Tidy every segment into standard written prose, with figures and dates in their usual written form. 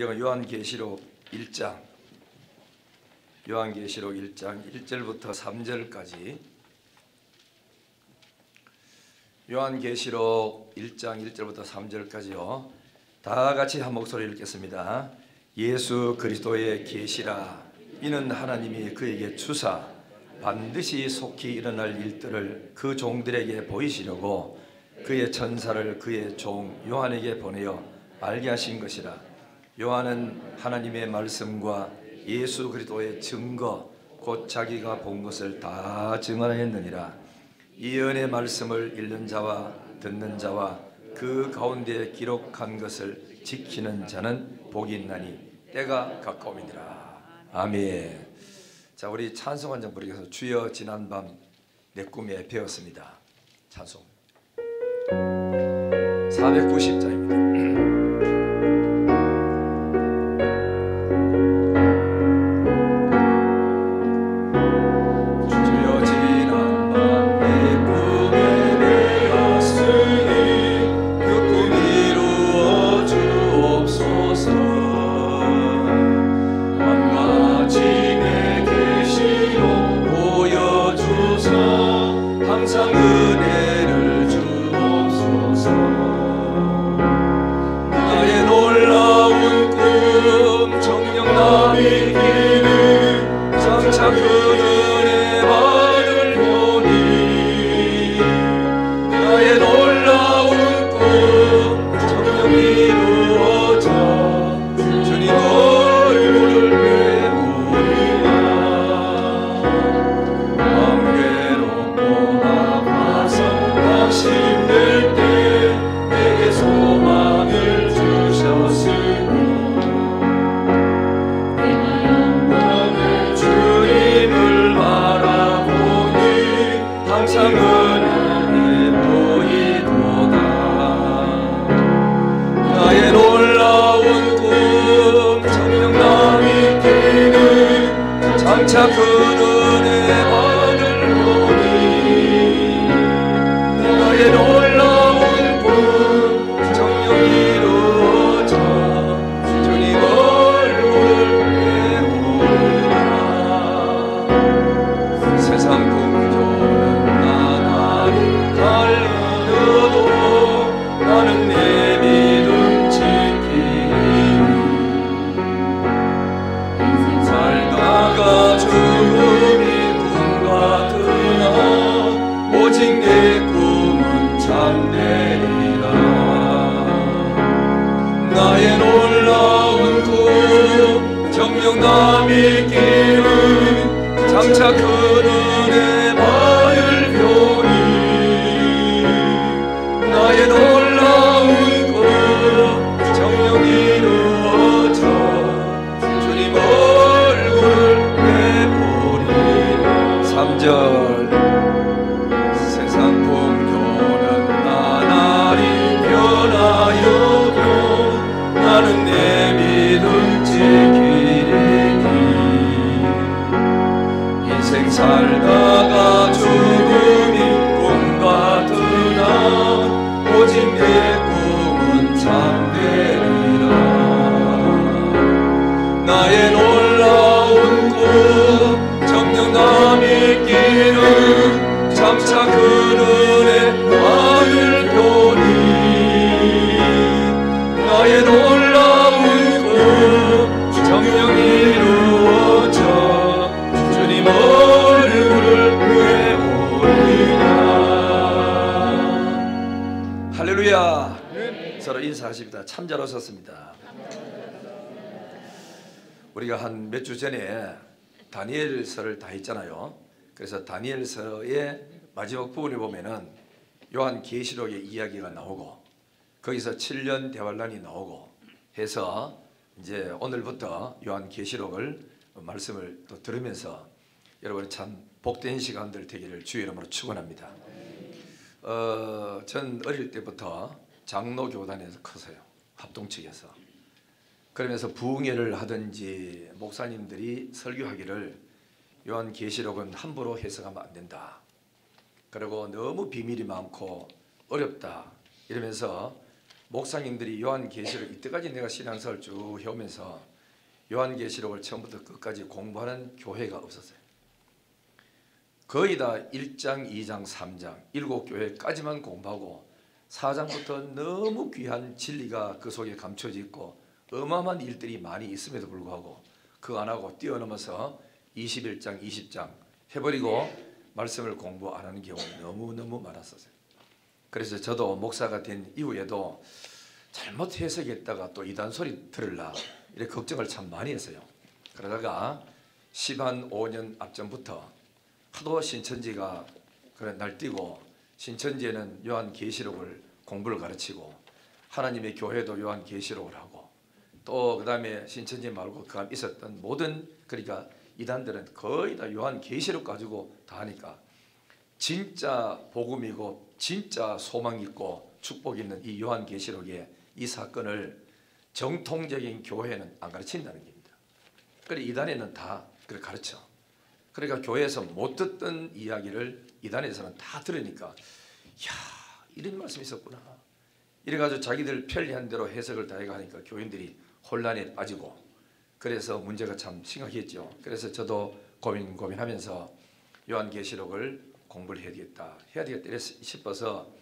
이건 요한계시록 1장 1절부터 3절까지 요한계시록 1장 1절부터 3절까지요. 다 같이 한 목소리를 읽겠습니다. 예수 그리스도의 계시라. 이는 하나님이 그에게 주사 반드시 속히 일어날 일들을 그 종들에게 보이시려고 그의 천사를 그의 종 요한에게 보내어 알게 하신 것이라. 요한은 하나님의 말씀과 예수 그리스도의 증거 곧 자기가 본 것을 다 증언하였느니라. 이 은혜의 말씀을 읽는 자와 듣는 자와 그 가운데 기록한 것을 지키는 자는 복이 있나니 때가 가까움이니라. 아멘. 자, 우리 찬송 한 장 부르셔서 주여 지난밤 내 꿈에 배웠습니다. 찬송 490자입니다. 참자로 섰습니다. 우리가 한 몇 주 전에 다니엘서를 다 했잖아요. 그래서 다니엘서의 마지막 부분에 보면은 요한계시록의 이야기가 나오고 거기서 7년 대환란이 나오고 해서 이제 오늘부터 요한계시록을 말씀을 또 들으면서 여러분 참 복된 시간들 되기를 주의 이름으로 축원합니다. 전 어릴 때부터 장로교단에서 컸어요. 합동측에서. 그러면서 부흥회를 하든지 목사님들이 설교하기를 요한계시록은 함부로 해석하면 안 된다. 그리고 너무 비밀이 많고 어렵다. 이러면서 목사님들이 요한계시록 이때까지 내가 신앙생활 쭉 해오면서 요한계시록을 처음부터 끝까지 공부하는 교회가 없었어요. 거의 다 1장, 2장, 3장 7교회까지만 공부하고 4장부터 너무 귀한 진리가 그 속에 감춰져 있고 어마어마한 일들이 많이 있음에도 불구하고 그거 안 하고 뛰어넘어서 21장, 20장 해버리고 말씀을 공부 안 하는 경우가 너무너무 많았었어요. 그래서 저도 목사가 된 이후에도 잘못 해석했다가 또 이단 소리 들으려 이렇게 걱정을 참 많이 했어요. 그러다가 15년 앞전부터 하도 신천지가 그래 날뛰고 신천지에는 요한계시록을 공부를 가르치고 하나님의 교회도 요한계시록을 하고 또 그 다음에 신천지 말고 그 안에 있었던 모든 그러니까 이단들은 거의 다 요한계시록 가지고 다 하니까 진짜 복음이고 진짜 소망 있고 축복 있는 이 요한계시록의 이 사건을 정통적인 교회는 안 가르친다는 겁니다. 그래 이단에는 다 그걸 가르쳐. 그러니까 교회에서 못 듣던 이야기를 이단에서는 다 들으니까 야 이런 말씀이 있었구나. 이래가지고 자기들 편리한 대로 해석을 다 해가니까 교인들이 혼란에 빠지고 그래서 문제가 참 심각했죠. 그래서 저도 고민하면서 요한계시록을 공부를 해야 되겠다 싶어서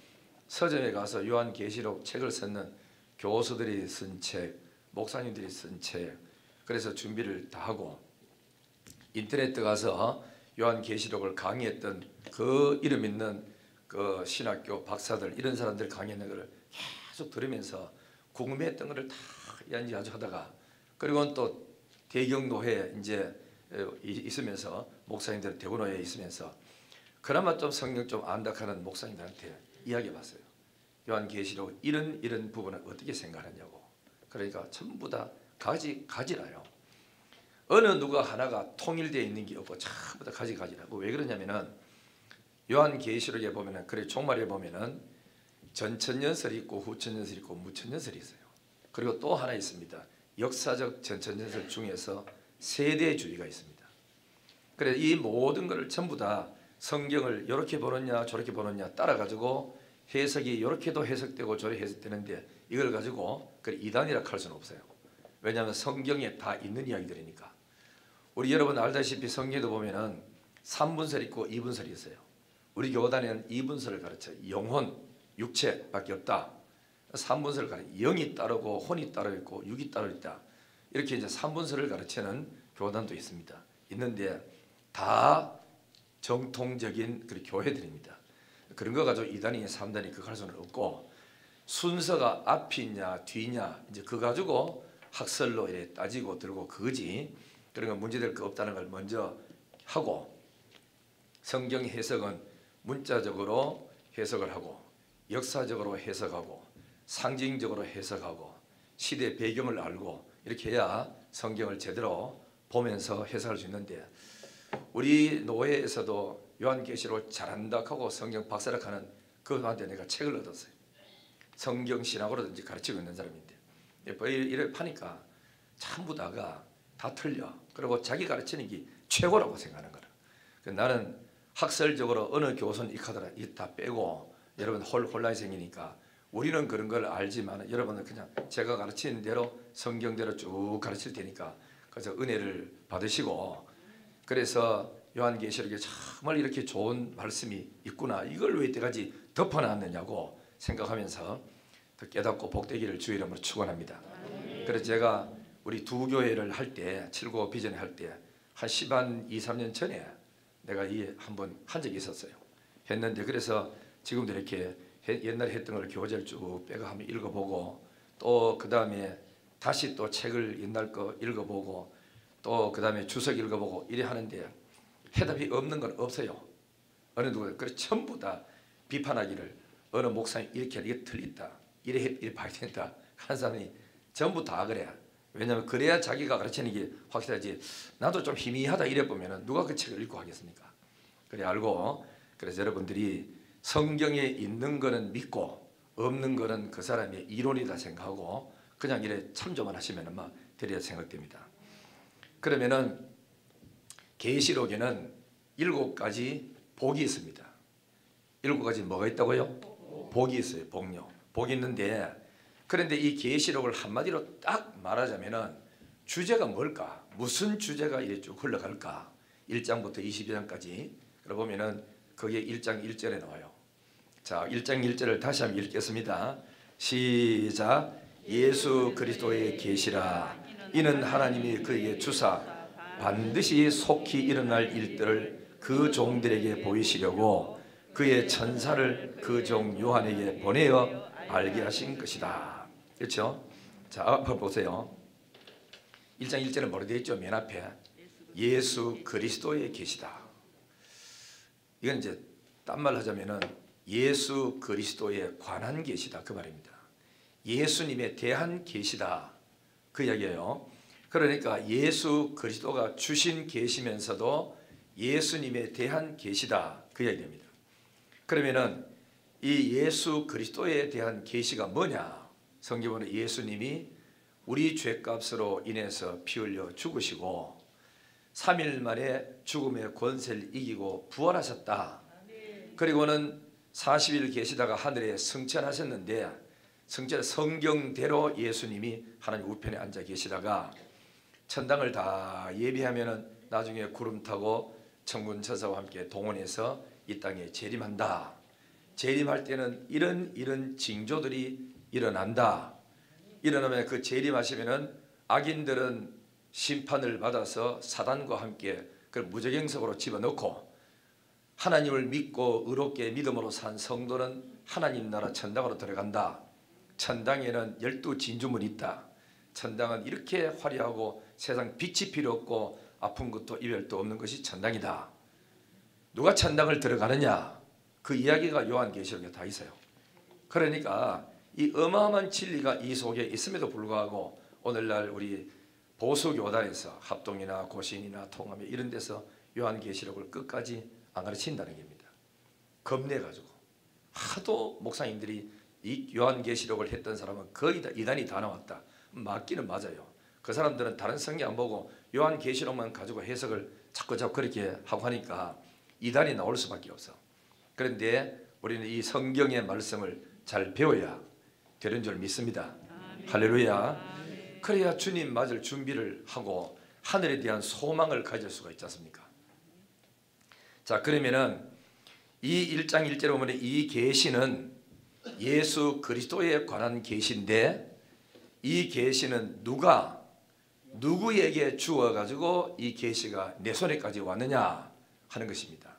서점에 가서 요한계시록 책을 썼는 교수들이 쓴 책, 목사님들이 쓴 책 그래서 준비를 다 하고 인터넷 들어가서 요한계시록을 강의했던 그 이름 있는 그 신학교 박사들 이런 사람들 강의하는 것을 계속 들으면서 궁금했던 것을 다 연구하자 하다가 그리고 또 대경노회에 이제 있으면서 목사님들 대구노회에 있으면서 그나마 좀 성경 좀 안다 하는 목사님들한테 이야기해봤어요. 요한계시록 이런 부분을 어떻게 생각하냐고. 그러니까 전부 다 가지라요. 어느 누가 하나가 통일되어 있는 게 없고 전부 다 가지라고. 왜 그러냐면은 요한계시록에 보면은 그래 종말에 보면은 전천년설이 있고 후천년설이 있고 무천년설이 있어요. 그리고 또 하나 있습니다. 역사적 전천년설 중에서 세대주의가 있습니다. 그래서 이 모든 것을 전부 다 성경을 이렇게 보느냐 저렇게 보느냐 따라가지고 해석이 이렇게도 해석되고 저렇게 해석되는데 이걸 가지고 이단이라 할 수는 없어요. 왜냐하면 성경에 다 있는 이야기들이니까. 우리 여러분 알다시피 성경에도 보면은 3분설 있고 2분설이 있어요. 우리 교단에는 2분설을 가르쳐요. 영혼, 육체밖에 없다. 3분설을 가르쳐요. 영이 따르고 혼이 따로 있고 육이 따로 있다. 이렇게 이제 3분설을 가르치는 교단도 있습니다. 있는데 다 정통적인 교회들입니다. 그런 거 가지고 2단이 3단이 그거 할 수는 없고 순서가 앞이냐 뒤냐 이제 그거 가지고 학설로 이렇게 따지고 들고 그거지. 그런 거 문제될 거 없다는 걸 먼저 하고 성경 해석은 문자적으로 해석을 하고 역사적으로 해석하고 상징적으로 해석하고 시대 배경을 알고 이렇게 해야 성경을 제대로 보면서 해석할 수 있는데 우리 노회에서도 요한계시록 잘한다 하고 성경 박사락 하는 그분한테 내가 책을 얻었어요. 성경신학으로 이제 가르치고 있는 사람인데 이래 파니까 전부 다가 다 틀려. 그리고 자기 가르치는 게 최고라고 생각하는 거라. 나는 학설적으로 어느 교수는 이카더라 이 다 빼고 여러분 혼란이 생기니까 우리는 그런 걸 알지만 여러분은 그냥 제가 가르치는 대로 성경대로 쭉 가르칠 테니까 그래서 은혜를 받으시고 그래서 요한계시록에 정말 이렇게 좋은 말씀이 있구나. 이걸 왜 이때까지 덮어놨느냐고 생각하면서 더 깨닫고 복되기를 주의 이름으로 축원합니다. 그래서 제가 우리 두 교회를 할 때 795 비전에 할 때 한 2, 3년 전에 내가 한번 한 적이 있었어요. 했는데 그래서 지금도 이렇게 옛날에 했던 걸 교재를 쭉 빼가 한번 읽어보고 또 그 다음에 다시 또 책을 옛날 거 읽어보고 또 그 다음에 주석 읽어보고 이래 하는데 해답이 없는 건 없어요. 어느 누가 그래 전부 다 비판하기를 어느 목사님 이렇게 이게 틀린다 이래 봐야 된다 하는 사람이 전부 다 그래. 왜냐하면 그래야 자기가 가르치는 게 확실하지. 나도 좀 희미하다 이래 보면은 누가 그 책을 읽고 하겠습니까? 그래 알고 그래서 여러분들이 성경에 있는 거는 믿고 없는 거는 그 사람의 이론이다 생각하고 그냥 이래 참조만 하시면은 막 되리라 생각됩니다. 그러면은 계시록에는 7가지 복이 있습니다. 7가지 뭐가 있다고요? 복이 있어요. 복요. 복이 있는데 그런데 이 계시록을 한마디로 딱 말하자면은 주제가 뭘까? 무슨 주제가 이래 쭉 흘러갈까? 1장부터 22장까지. 그러고 보면은 그게 1장 1절에 나와요. 자, 1장 1절을 다시 한번 읽겠습니다. 시작. 예수 그리스도의 계시라. 이는 하나님이 그에게 주사 반드시 속히 일어날 일들을 그 종들에게 보이시려고 그의 천사를 그 종 요한에게 보내어 알게 하신 것이다. 그렇죠? 자, 앞에 보세요. 1장 1절에 뭐라 되어 있죠? 맨 앞에 예수 그리스도의 계시다. 이건 이제 딴 말 하자면은 예수 그리스도에 관한 계시다 그 말입니다. 예수님에 대한 계시다 그 이야기예요. 그러니까 예수 그리스도가 주신 계시면서도 예수님에 대한 계시다 그 이야기입니다. 그러면은 이 예수 그리스도에 대한 계시가 뭐냐? 성경은 예수님이 우리 죄값으로 인해서 피 흘려 죽으시고 3일 만에 죽음의 권세를 이기고 부활하셨다. 그리고는 40일 계시다가 하늘에 승천하셨는데 성전 성경대로 예수님이 하나님 우편에 앉아 계시다가 천당을 다 예비하면은 나중에 구름 타고 천군 천사와 함께 동원해서 이 땅에 재림한다. 재림할 때는 이런 징조들이 일어난다. 일어나면 그 재림하시면은 악인들은 심판을 받아서 사단과 함께 그 무저갱석으로 집어넣고 하나님을 믿고 의롭게 믿음으로 산 성도는 하나님 나라 천당으로 들어간다. 천당에는 12진주문이 있다. 천당은 이렇게 화려하고 세상 빛이 필요 없고 아픈 것도 이별도 없는 것이 천당이다. 누가 천당을 들어가느냐? 그 이야기가 요한계시록에 다 있어요. 그러니까 이 어마어마한 진리가 이 속에 있음에도 불구하고 오늘날 우리 보수교단에서 합동이나 고신이나 통합 이런 데서 요한계시록을 끝까지 안 가르친다는 겁니다. 겁내가지고 하도 목사님들이 이 요한계시록을 했던 사람은 거의 다 이단이 다 나왔다. 맞기는 맞아요. 그 사람들은 다른 성경 안 보고 요한계시록만 가지고 해석을 자꾸 그렇게 하고 하니까 이단이 나올 수밖에 없어. 그런데 우리는 이 성경의 말씀을 잘 배워야 되는 줄 믿습니다. 할렐루야. 그래야 주님 맞을 준비를 하고 하늘에 대한 소망을 가질 수가 있지 않습니까? 자, 그러면은 이 1장 1절에 보면 이 계시는 예수 그리스도에 관한 계시인데 이 계시는 누구에게 주어가지고 이 계시가 내 손에까지 왔느냐 하는 것입니다.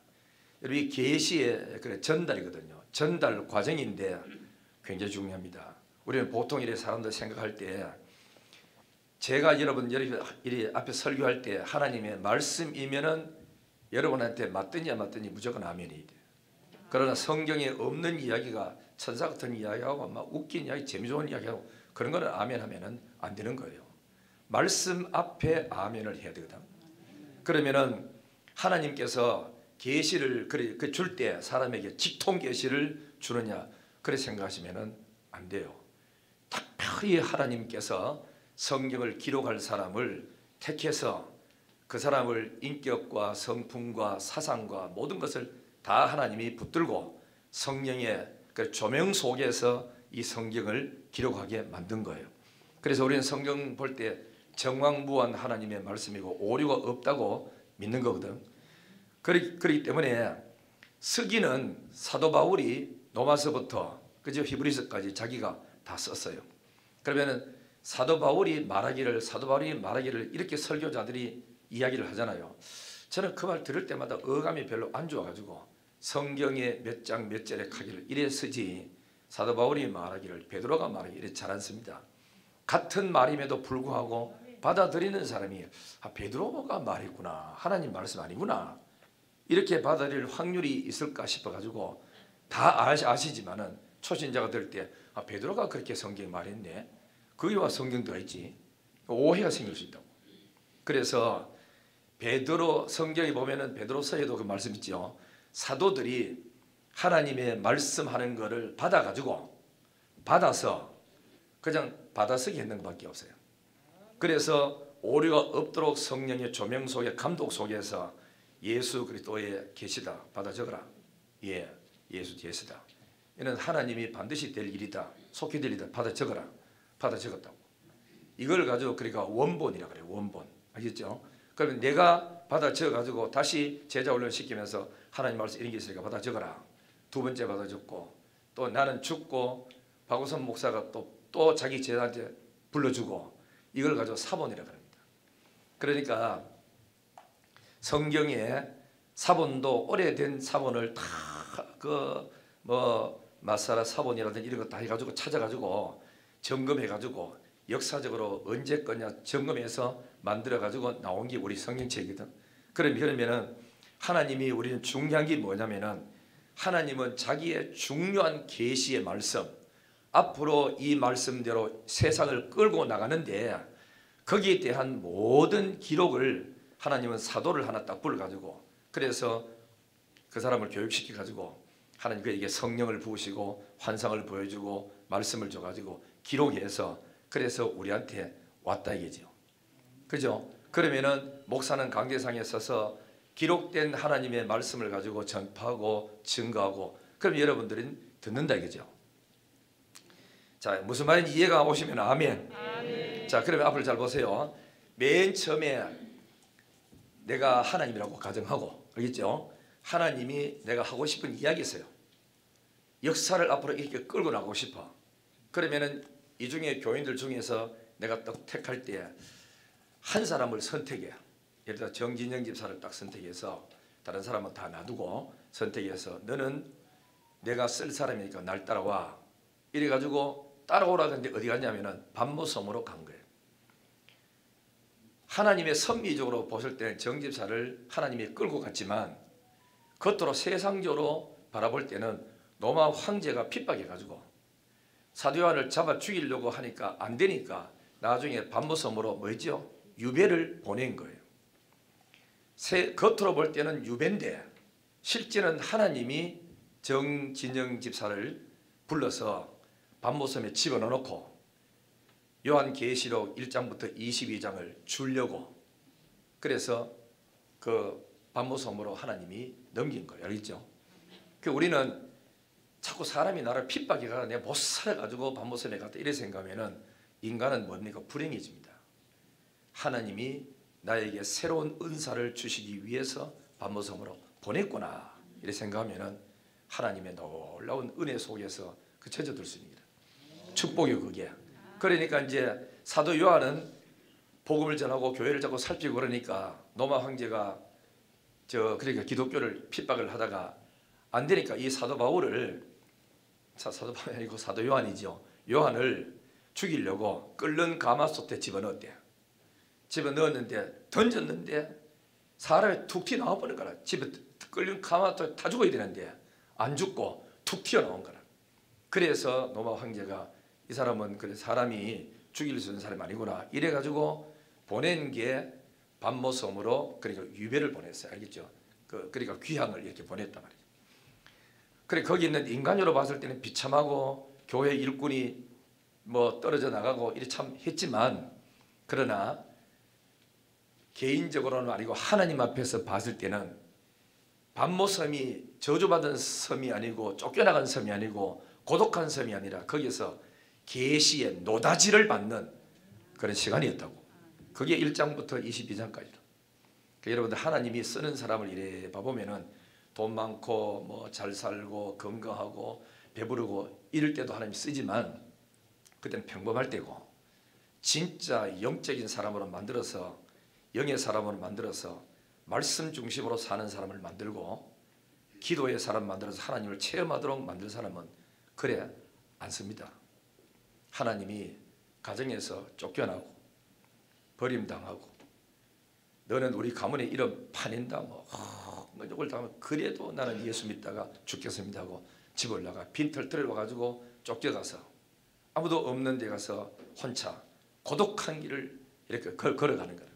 여러분 이 계시의 전달이거든요. 전달 과정인데 굉장히 중요합니다. 우리는 보통 이래 사람들 생각할 때 제가 여러분 이리 앞에 설교할 때 하나님의 말씀이면은 여러분한테 맞더니 안 맞더니 무조건 아멘이 돼. 그러나 성경에 없는 이야기가 천사 같은 이야기하고 막 웃긴 이야기, 재미좋은 이야기하고 그런 거는 아멘하면은 안 되는 거예요. 말씀 앞에 아멘을 해야 되거든. 그러면은 하나님께서 계시를 줄 때 사람에게 직통 계시를 주느냐 그렇게 생각하시면은 안 돼요. 특별히 하나님께서 성경을 기록할 사람을 택해서 그 사람을 인격과 성품과 사상과 모든 것을 다 하나님이 붙들고 성령의 그 조명 속에서 이 성경을 기록하게 만든 거예요. 그래서 우리는 성경 볼 때 정황무한 하나님의 말씀이고 오류가 없다고 믿는 거거든. 그렇기 때문에 서기는 사도 바울이 로마서부터 그저 히브리서까지 자기가 다 썼어요. 그러면은 사도 바울이 말하기를 이렇게 설교자들이 이야기를 하잖아요. 저는 그 말 들을 때마다 어감이 별로 안 좋아가지고 성경의 몇 장 몇 절에 가기를 이래 쓰지 사도 바울이 말하기를 베드로가 말하기를 이래 잘 안 씁니다. 같은 말임에도 불구하고 받아들이는 사람이 베드로가 말했구나, 하나님 말씀 아니구나 이렇게 받아들일 확률이 있을까 싶어가지고 다 아시지만은 초신자가 들 때 베드로가 그렇게 성경에 말했네, 거기와 성경 들어 있지, 오해가 생길 수 있다고. 그래서 베드로 성경에 보면은 베드로서에도 그 말씀 있죠. 사도들이 하나님의 말씀하는 거를 받아서 그냥 받아쓰기 했는 것밖에 없어요. 그래서 오류가 없도록 성령의 조명 속에 감독 속에서 예수 그리스도의 계시다 받아 적어라. 예, 예수 계시다. 이는 하나님이 반드시 될 일이다, 속히 될 일이다 받아 적어라. 받아 적었다고. 이걸 가지고 그러니까 원본이라 그래요. 원본. 알겠죠? 그러면 내가 받아 적어가지고 다시 제자 훈련 시키면서 하나님 말씀 이런 게 있으니까 받아 적어라. 두 번째 받아 적고 또 나는 죽고 박우선 목사가 또 자기 제자한테 불러주고 이걸 가지고 사본이라 그럽니다. 그러니까 성경에 사본도 오래된 사본을 다 마사라 사본이라든지 이런 거 다 해가지고 찾아가지고 점검해가지고 역사적으로 언제 거냐 점검해서 만들어가지고 나온 게 우리 성경책이거든. 그러면은 하나님이 우리는 중요한 게 뭐냐면은 하나님은 자기의 중요한 계시의 말씀 앞으로 이 말씀대로 세상을 끌고 나가는데 거기에 대한 모든 기록을 하나님은 사도를 하나 딱 불러가지고 그래서 그 사람을 교육시켜 가지고 하나님 그에게 성령을 부으시고 환상을 보여주고 말씀을 줘가지고 기록해서 그래서 우리한테 왔다 이게죠. 그죠? 그러면은 목사는 강대상에 서서 기록된 하나님의 말씀을 가지고 전파하고 증거하고 그럼 여러분들은 듣는다 이거죠. 자, 무슨 말인지 이해가 오시면 아멘. 아멘. 자, 그러면 앞을 잘 보세요. 맨 처음에 내가 하나님이라고 가정하고 알겠죠? 하나님이 내가 하고 싶은 이야기 있어요. 역사를 앞으로 이렇게 끌고 나가고 싶어. 그러면은 이 중에 교인들 중에서 내가 딱 택할 때 한 사람을 선택해. 예를 들어 정진영 집사를 딱 선택해서 다른 사람은 다 놔두고 선택해서 너는 내가 쓸 사람이니까 날 따라와. 이래가지고 따라오라는데 어디 갔냐면은 반모섬으로 간 거예요. 하나님의 섭리적으로 보실 때는 정 집사를 하나님이 끌고 갔지만 겉으로 세상적으로 바라볼 때는 로마 황제가 핍박해가지고 사도 요한을 잡아 죽이려고 하니까 안 되니까 나중에 반모섬으로 뭐였죠? 유배를 보낸 거예요. 겉으로 볼 때는 유배인데 실제는 하나님이 정진영 집사를 불러서 반모섬에 집어넣어놓고 요한계시록 1장부터 22장을 주려고 그래서 그 반모섬으로 하나님이 넘긴 거예요. 알겠죠? 우리는 자꾸 사람이 나를 핍박해가 내가 못 살아가지고 반모섬에 갔다 이래 생각하면은 인간은 뭡니까? 불행해집니다. 하나님이 나에게 새로운 은사를 주시기 위해서 반모섬으로 보냈구나 이래 생각하면은 하나님의 놀라운 은혜 속에서 젖어들 수 있습니다. 축복이요 그게. 그러니까 이제 사도 요한은 복음을 전하고 교회를 자꾸 살피고 그러니까 로마 황제가 그러니까 기독교를 핍박을 하다가 안 되니까 이 사도 바울을 사도 바울이 아니고 사도 요한이죠. 요한을 죽이려고 끓는 가마솥에 집어넣었대. 집어넣었는데 던졌는데 사람이 툭 튀어나와버린 거라. 집에 끓는 가마솥에 다 죽어야 되는데 안 죽고 툭 튀어나온 거라. 그래서 로마 황제가 이 사람은 그래 사람이 죽일 수 있는 사람이 아니구나 이래가지고 보낸 게 반모섬으로 그러니까 유배를 보냈어요. 알겠죠? 그러니까 귀향을 이렇게 보냈단 말이죠. 그래 거기 있는 인간으로 봤을 때는 비참하고 교회 일꾼이 뭐 떨어져 나가고 이래 참 했지만 그러나 개인적으로는 아니고 하나님 앞에서 봤을 때는 반모섬이 저주받은 섬이 아니고 쫓겨나간 섬이 아니고 고독한 섬이 아니라 거기서 계시의 노다지를 받는 그런 시간이었다고. 그게 1장부터 22장까지로. 그러니까 여러분들 하나님이 쓰는 사람을 이래 봐보면은 돈 많고 뭐 잘 살고 건강하고 배부르고 이럴 때도 하나님이 쓰지만 그때는 평범할 때고 진짜 영적인 사람으로 만들어서 영의 사람으로 만들어서 말씀 중심으로 사는 사람을 만들고 기도의 사람 만들어서 하나님을 체험하도록 만들 사람은 그래 안 씁니다. 하나님이 가정에서 쫓겨나고 버림당하고 너는 우리 가문의 이름 파낸다 뭐 이걸 당하면 그래도 나는 예수 믿다가 죽겠습니다 하고 집 올라가 빈털터를 와가지고 쫓겨가서 아무도 없는 데 가서 혼자 고독한 길을 이렇게 걸어가는 거예요.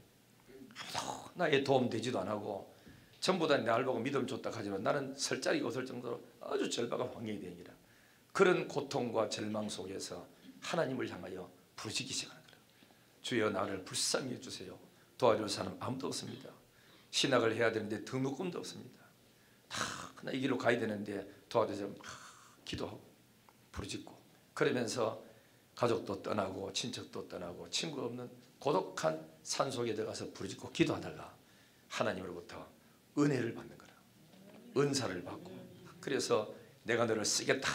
아무도 나의 도움 되지도 안 하고 전부 다 나를 보고 믿음 줬다 하지만 나는 설 자리가 없을 정도로 아주 절박한 환경이 되니라. 그런 고통과 절망 속에서 하나님을 향하여 부르짖기 시작하는 거예요. 주여 나를 불쌍히 해주세요. 도와줄 사람 아무도 없습니다. 신학을 해야 되는데 등록금도 없습니다. 다 이 길로 가야 되는데 도와주세요. 기도하고 부르짖고 그러면서 가족도 떠나고 친척도 떠나고 친구 없는 고독한 산속에 들어가서 부르짖고 기도하다가 하나님으로부터 은혜를 받는 거라. 은사를 받고, 그래서 내가 너를 쓰겠다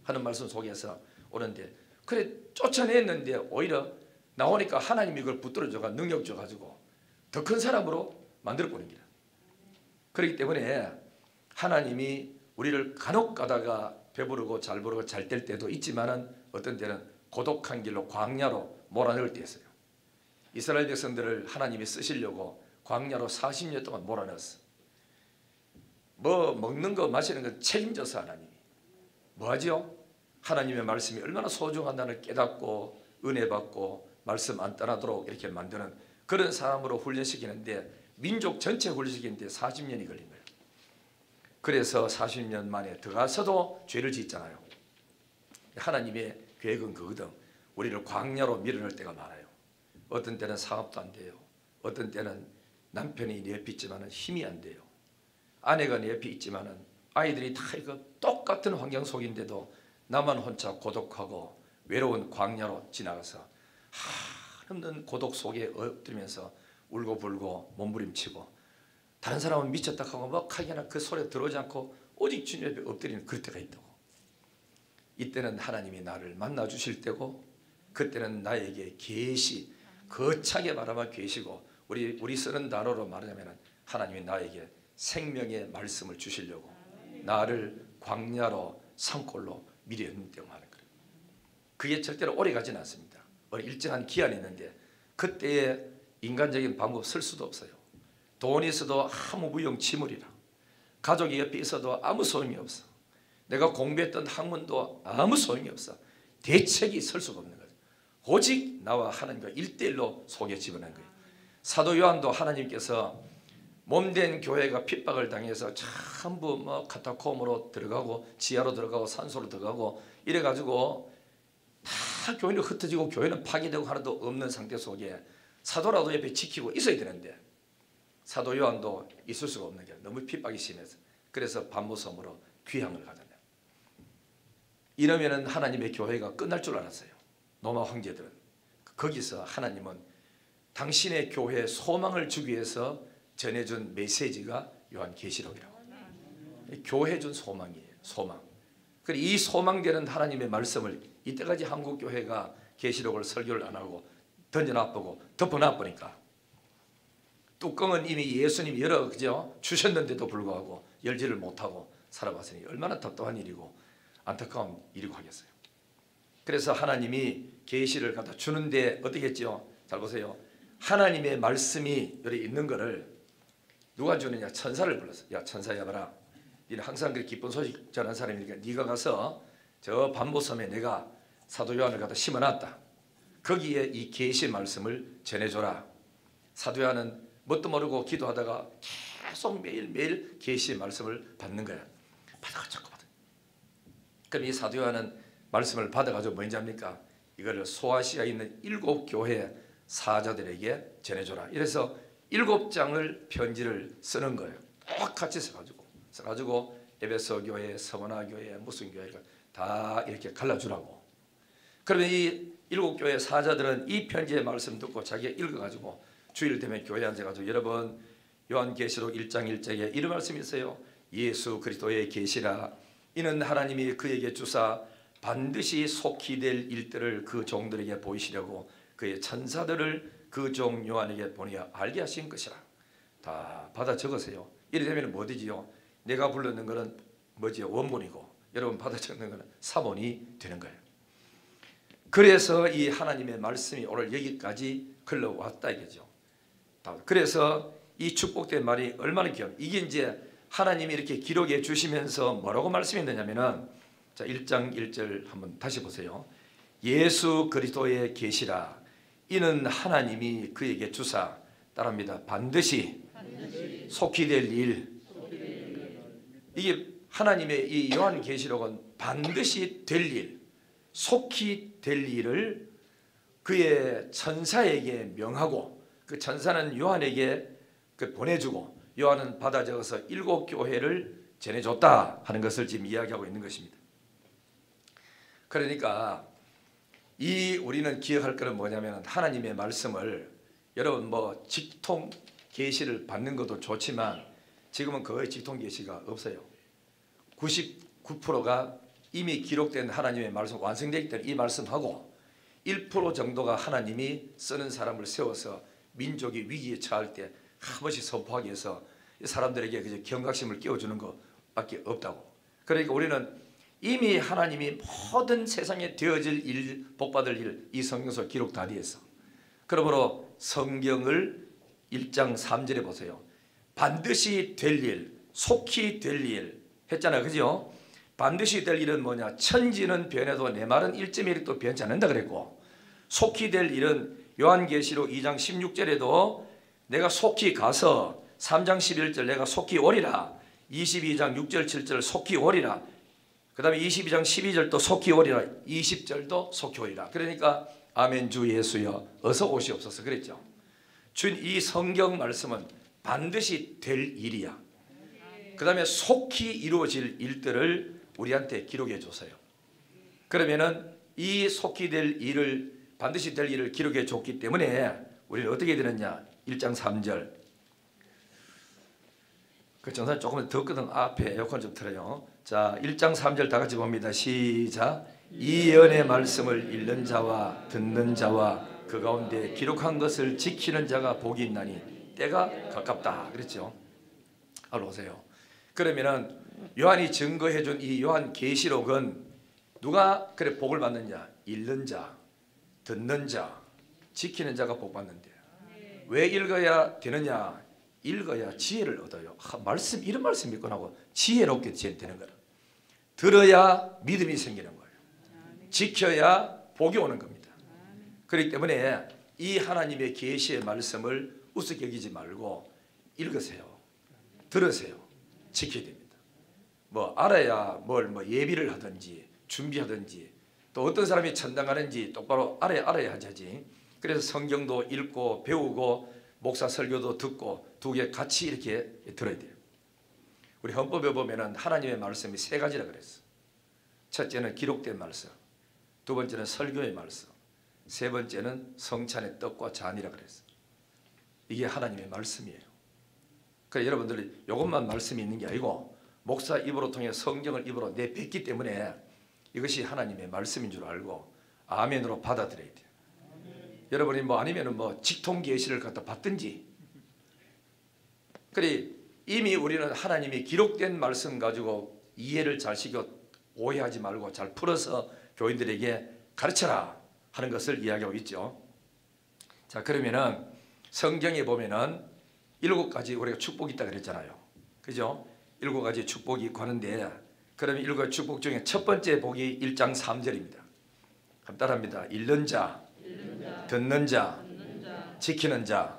하는 말씀 속에서 오는데, 그래 쫓아냈는데 오히려 나오니까 하나님이 그걸 붙들어줘가 능력 줘가지고 더 큰 사람으로 만들어보는 기라. 그렇기 때문에 하나님이 우리를 간혹 가다가 배부르고 잘 부르고 잘 될 때도 있지만은 어떤 때는 고독한 길로 광야로 몰아넣을 때 있어요. 이스라엘 백성들을 하나님이 쓰시려고 광야로 40년 동안 몰아넣었어. 뭐 먹는 거 마시는 거 책임져서 하나님이 뭐하죠? 하나님의 말씀이 얼마나 소중한다는 깨닫고 은혜 받고 말씀 안 떠나도록 이렇게 만드는 그런 사람으로 훈련시키는데, 민족 전체 훈련시키는데 40년이 걸린 거예요. 그래서 40년 만에 들어가서도 죄를 짓잖아요. 하나님의 계획은 그거든. 우리를 광야로 밀어넣을 때가 많아요. 어떤 때는 사업도 안 돼요. 어떤 때는 남편이 내 옆에 있지만 힘이 안 돼요. 아내가 내 옆에 있지만 아이들이 다 이거 똑같은 환경 속인데도 나만 혼자 고독하고 외로운 광야로 지나가서 한없는 고독 속에 엎드리면서 울고불고 몸부림치고, 다른 사람은 미쳤다 하고 막 하기나 그 소리에 들어오지 않고 오직 주님 옆에 엎드리는 그럴 때가 있다고. 이때는 하나님이 나를 만나 주실 때고, 그때는 나에게 계시, 거창하게 말하면 계시고, 우리 쓰는 단어로 말하자면 하나님이 나에게 생명의 말씀을 주시려고 나를 광야로 산골로 밀어넣는다고 하는 거예요. 그게 절대로 오래 가지는 않습니다. 일정한 기한이 있는데 그때의 인간적인 방법 쓸 수도 없어요. 돈이 있어도 아무 무용지물이라, 가족이 옆에 있어도 아무 소용이 없어, 내가 공부했던 학문도 아무 소용이 없어, 대책이 있을 수가 없는 거죠. 오직 나와 하나님과 1대1로 속에 집어넣는 거예요. 사도 요한도 하나님께서 몸된 교회가 핍박을 당해서 전부 뭐 카타콤으로 들어가고 지하로 들어가고 산소로 들어가고 이래가지고 다 교회는 흩어지고 교회는 파괴되고 하나도 없는 상태 속에 사도라도 옆에 지키고 있어야 되는데, 사도 요한도 있을 수가 없는 게 너무 핍박이 심해서 그래서 반모섬으로 귀향을 가잖아요. 이러면은 하나님의 교회가 끝날 줄 알았어요. 로마 황제들은. 거기서 하나님은 당신의 교회에 소망을 주기 위해서 전해준 메시지가 요한계시록이라고. 교회 준 소망이에요. 소망. 그리고 이 소망되는 하나님의 말씀을 이때까지 한국 교회가 계시록을 설교를 안 하고 던져놔보고 덮어놔보니까, 뚜껑은 이미 예수님이 열어 그죠? 주셨는데도 불구하고 열지를 못하고 살아봤으니 얼마나 답답한 일이고 안타까운 일이고 하겠어요. 그래서 하나님이 계시를 갖다 주는데 어떻게 했죠? 잘 보세요. 하나님의 말씀이 여기 있는 거를 누가 주느냐? 천사를 불렀어. 야 천사야 봐라, 니는 항상 그 기쁜 소식 전하는 사람이니까 네가 가서 저 반모섬에 내가 사도 요한을 갖다 심어놨다. 거기에 이 계시 말씀을 전해줘라. 사도 요한은 뭣도 모르고 기도하다가 계속 매일매일 계시 말씀을 받는 거야. 받아가지고 받아. 그럼 이 사도 요한은 말씀을 받아가지고 뭔지 압니까? 이거를 소아시아에 있는 7교회 사자들에게 전해줘라. 이래서 7장을 편지를 쓰는 거예요. 똑같이 써가지고 에베소 교회, 서머나 교회, 무슨 교회가 다 이렇게 갈라주라고. 그러면 이 7교회 사자들은 이 편지의 말씀 듣고 자기가 읽어가지고 주일 되면 교회에 앉아가지고, 여러분 요한계시록 1장 1절에 이런 말씀이 있어요. 예수 그리스도의 계시라. 이는 하나님이 그에게 주사 반드시 속히 될 일들을 그 종들에게 보이시려고 그의 천사들을 그 종 요한에게 보내어 알게 하신 것이라. 다 받아 적으세요. 이래 되면 뭐 되지요? 내가 불렀는 것은 뭐지요? 원본이고 여러분 받아 적는 것은 사본이 되는 거예요. 그래서 이 하나님의 말씀이 오늘 여기까지 흘러왔다 이거죠. 그래서 이 축복된 말이 얼마나 귀합니까? 이게 이제 하나님이 이렇게 기록해 주시면서 뭐라고 말씀했느냐면은, 자 1장 1절 한번 다시 보세요. 예수 그리스도의 계시라. 이는 하나님이 그에게 주사, 따라합니다. 반드시 속히 될 일. 이게 하나님의 이 요한계시록은 반드시 될 일, 속히 될 일을 그의 천사에게 명하고, 그 천사는 요한에게 보내주고 요한은 받아 적어서 7교회를 전해줬다 하는 것을 지금 이야기하고 있는 것입니다. 그러니까 우리는 기억할 거는 뭐냐면 하나님의 말씀을 여러분 뭐 직통 계시를 받는 것도 좋지만 지금은 거의 직통 계시가 없어요. 99%가 이미 기록된 하나님의 말씀 완성되기 때문에 이 말씀하고 1% 정도가 하나님이 쓰는 사람을 세워서 민족이 위기에 처할 때 한 번씩 선포하기 위해서 사람들에게 경각심을 깨워주는 것밖에 없다고. 그러니까 우리는 이미 하나님이 모든 세상에 되어질 일, 복받을 일, 이 성경에서 기록 다 되어 있어. 그러므로 성경을 1장 3절에 보세요. 반드시 될 일, 속히 될 일 했잖아요. 그죠? 반드시 될 일은 뭐냐? 천지는 변해도 내 말은 1.1도 변치 않는다 그랬고, 속히 될 일은 요한계시록 2장 16절에도 내가 속히 가서, 3장 11절 내가 속히 오리라, 22장 6절 7절 속히 오리라, 그 다음에 22장 12절도 속히 오리라, 20절도 속히 오리라. 그러니까 아멘 주 예수여 어서 오시옵소서 그랬죠. 주님, 이 성경 말씀은 반드시 될 일이야. 그 다음에 속히 이루어질 일들을 우리한테 기록해 줬어요. 그러면은 이 속히 될 일을, 반드시 될 일을 기록해 줬기 때문에 우리는 어떻게 되느냐? 1장 3절. 그 정상 조금 더 끄든 앞에 에어컨 좀 틀어요. 자, 1장 3절 다 같이 봅니다. 시작. 이 예언의 말씀을 읽는 자와 듣는 자와 그 가운데 기록한 것을 지키는 자가 복이 있나니 때가 가깝다 그랬죠. 알로 오세요. 그러면은 요한이 증거해 준 이 요한 계시록은 누가 그래 복을 받느냐? 읽는 자, 듣는 자, 지키는 자가 복 받는데. 왜 읽어야 되느냐? 읽어야 지혜를 얻어요. 말씀, 이런 말씀 믿고 나고 지혜롭게 되는 거라. 들어야 믿음이 생기는 거예요. 지켜야 복이 오는 겁니다. 그렇기 때문에 이 하나님의 계시의 말씀을 우습게 여기지 말고 읽으세요. 들으세요. 지켜야 됩니다. 뭐 알아야 뭘 뭐 예비를 하든지 준비하든지 또 어떤 사람이 천당하는지 똑바로 알아야 하지. 그래서 성경도 읽고 배우고 목사 설교도 듣고 두 개 같이 이렇게 들어야 돼요. 우리 헌법에 보면은 하나님의 말씀이 세 가지라 그랬어. 첫째는 기록된 말씀, 두 번째는 설교의 말씀, 세 번째는 성찬의 떡과 잔이라 그랬어. 이게 하나님의 말씀이에요. 그래서 여러분들이 이것만 말씀이 있는 게 아니고 목사 입으로 통해 성경을 입으로 내뱉기 때문에 이것이 하나님의 말씀인 줄 알고 아멘으로 받아들여야 돼요. 여러분이 뭐 아니면은 뭐 직통 계시를 갖다 받든지. 그래 이미 우리는 하나님이 기록된 말씀 가지고 이해를 잘 시켜 오해하지 말고 잘 풀어서 교인들에게 가르쳐라 하는 것을 이야기하고 있죠. 자, 그러면은 성경에 보면은 7가지 우리가 축복이 있다 그랬잖아요. 그죠? 7가지 축복이 있고 하는데, 그러면 7가지 축복 중에 첫 번째 복이 1장 3절입니다. 한번 따라합니다. 읽는 자, 듣는 자, 지키는 자,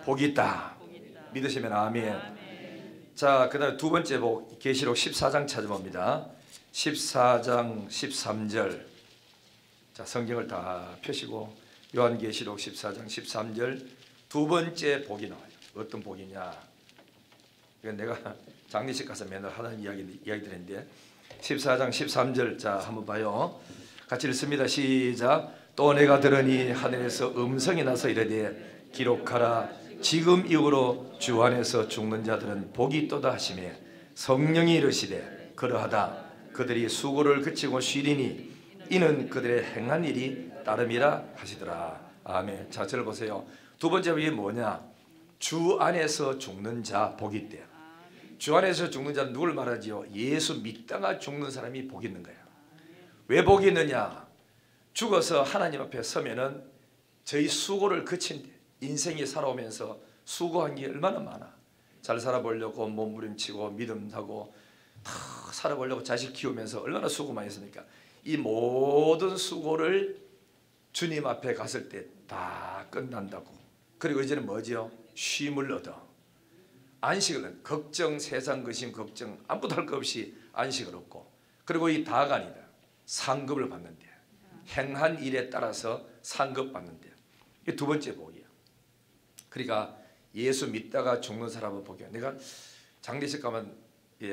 복이 있다. 믿으시면 아멘. 자, 그 다음에 두 번째 복, 계시록 14장 찾아봅니다. 14장 13절. 자, 성경을 다 펴시고 요한계시록 14장 13절 두 번째 복이 나와요. 어떤 복이냐? 이건 내가 장례식 가서 맨날 하는 이야기 드렸는데 14장 13절. 자, 한번 봐요. 같이 읽습니다. 시작. 또 내가 들으니 하늘에서 음성이 나서 이르되 기록하라. 지금 이후로 주 안에서 죽는 자들은 복이 있도다 하시매 성령이 이르시되 그러하다. 그들이 수고를 그치고 쉬리니 이는 그들의 행한 일이 따름이라 하시더라. 아멘. 자, 저를 보세요. 두 번째 복이 뭐냐? 주 안에서 죽는 자 복이 있대요. 주 안에서 죽는 자는 누굴 말하지요? 예수 믿다가 죽는 사람이 복이 있는 거야. 왜 복이 있느냐? 죽어서 하나님 앞에 서면은 저희 수고를 그친 인생이 살아오면서 수고한 게 얼마나 많아. 잘 살아보려고 몸부림치고 믿음하고 다 살아보려고 자식 키우면서 얼마나 수고 많이 했습니까? 이 모든 수고를 주님 앞에 갔을 때 다 끝난다고. 그리고 이제는 뭐죠? 쉼을 얻어. 안식을 얻어. 걱정, 세상 근심 걱정 아무것도 할 것 없이 안식을 얻고, 그리고 이 다가 아니다. 상급을 받는데, 행한 일에 따라서 상급 받는데, 이게 두 번째 복이야. 그러니까 예수 믿다가 죽는 사람은 복이야. 내가 장례식 가면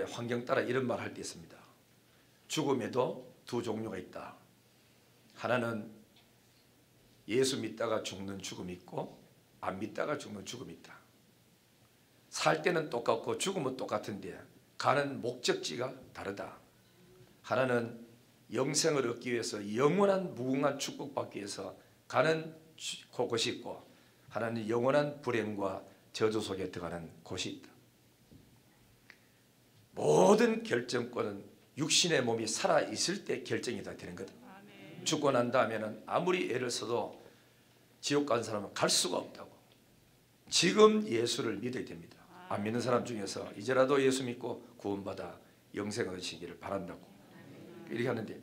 환경 따라 이런 말 할 때 있습니다. 죽음에도 두 종류가 있다. 하나는 예수 믿다가 죽는 죽음이 있고 안 믿다가 죽는 죽음이 있다. 살 때는 똑같고 죽음은 똑같은데 가는 목적지가 다르다. 하나는 영생을 얻기 위해서 영원한 무궁한 축복받기 위해서 가는 곳이 있고, 하나는 영원한 불행과 저주 속에 들어가는 곳이 있다. 모든 결정권은 육신의 몸이 살아있을 때 결정이 다 되는 거다. 죽고 난 다음에는 아무리 애를 써도 지옥 간 사람은 갈 수가 없다고. 지금 예수를 믿어야 됩니다. 안 믿는 사람 중에서 이제라도 예수 믿고 구원받아 영생을 얻으시기를 바란다고 이렇게 하는데,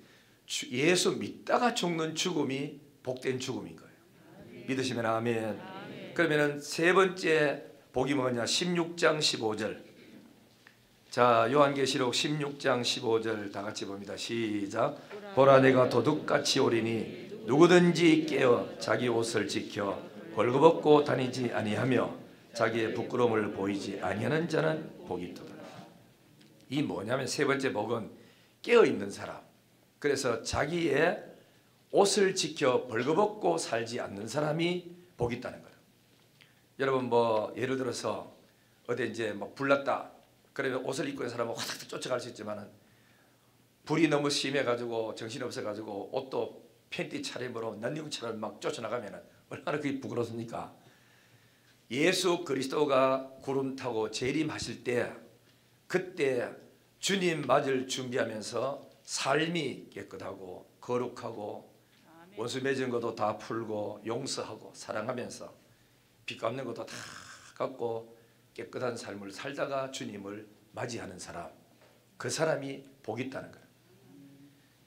예수 믿다가 죽는 죽음이 복된 죽음인 거예요. 믿으시면 아멘. 그러면은 세 번째 복이 뭐냐? 16장 15절. 자, 요한계시록 16장 15절 다 같이 봅니다. 시작. 보라, 내가 도둑같이 오리니 누구든지 깨어 자기 옷을 지켜 벌거벗고 다니지 아니하며 자기의 부끄러움을 보이지 아니하는 자는 복이 있도다. 이 뭐냐면 세 번째 복은 깨어 있는 사람. 그래서 자기의 옷을 지켜 벌거벗고 살지 않는 사람이 복이 있다는 거예요. 여러분 뭐 예를 들어서 어디 이제 뭐 불났다. 그러면 옷을 입고 있는 사람은 화닥 쫓아갈 수 있지만은 불이 너무 심해가지고 정신없어가지고 옷도 팬티 차림으로 난닝처럼 막 쫓아나가면은 얼마나 그게 부끄럽습니까? 예수 그리스도가 구름 타고 재림하실 때, 그때 주님 맞을 준비하면서 삶이 깨끗하고 거룩하고 원수 맺은 것도 다 풀고 용서하고 사랑하면서 빚 갚는 것도 다 갚고 깨끗한 삶을 살다가 주님을 맞이하는 사람, 그 사람이 복이 있다는 거예요.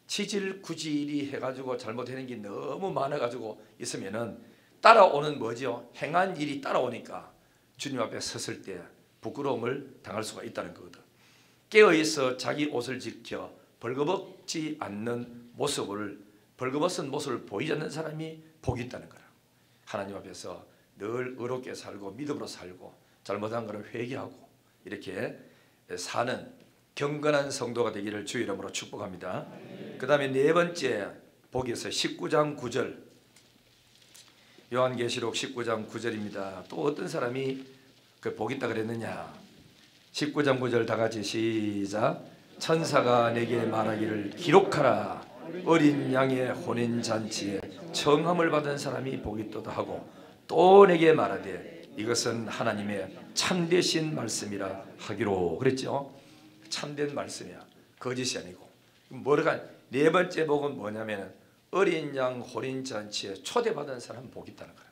치질구질이 해가지고 잘못하는 게 너무 많아가지고 있으면은 따라오는 뭐죠? 행한 일이 따라오니까 주님 앞에 섰을 때 부끄러움을 당할 수가 있다는 거거든. 깨어있어 자기 옷을 지켜 벌거벗지 않는 모습을, 벌거벗은 모습을 보이지 않는 사람이 복이 있다는 거라. 하나님 앞에서 늘 의롭게 살고 믿음으로 살고 잘못한 것을 회개하고 이렇게 사는 경건한 성도가 되기를 주의 이름으로 축복합니다. 그 다음에 네 번째 복에서 19장 9절, 요한계시록 19장 9절입니다. 또 어떤 사람이 그 복 있다 그랬느냐? 19장 9절 다 같이 시작. 천사가 내게 말하기를 기록하라. 어린 양의 혼인잔치에 청함을 받은 사람이 복이 있도다 하고, 또 내게 말하되 이것은 하나님의 참되신 말씀이라 하기로 그랬죠. 참된 말씀이야, 거짓이 아니고. 뭐가 네 번째 복은 뭐냐면 어린 양 혼인잔치에 초대받은 사람 복이 있다는 거예요.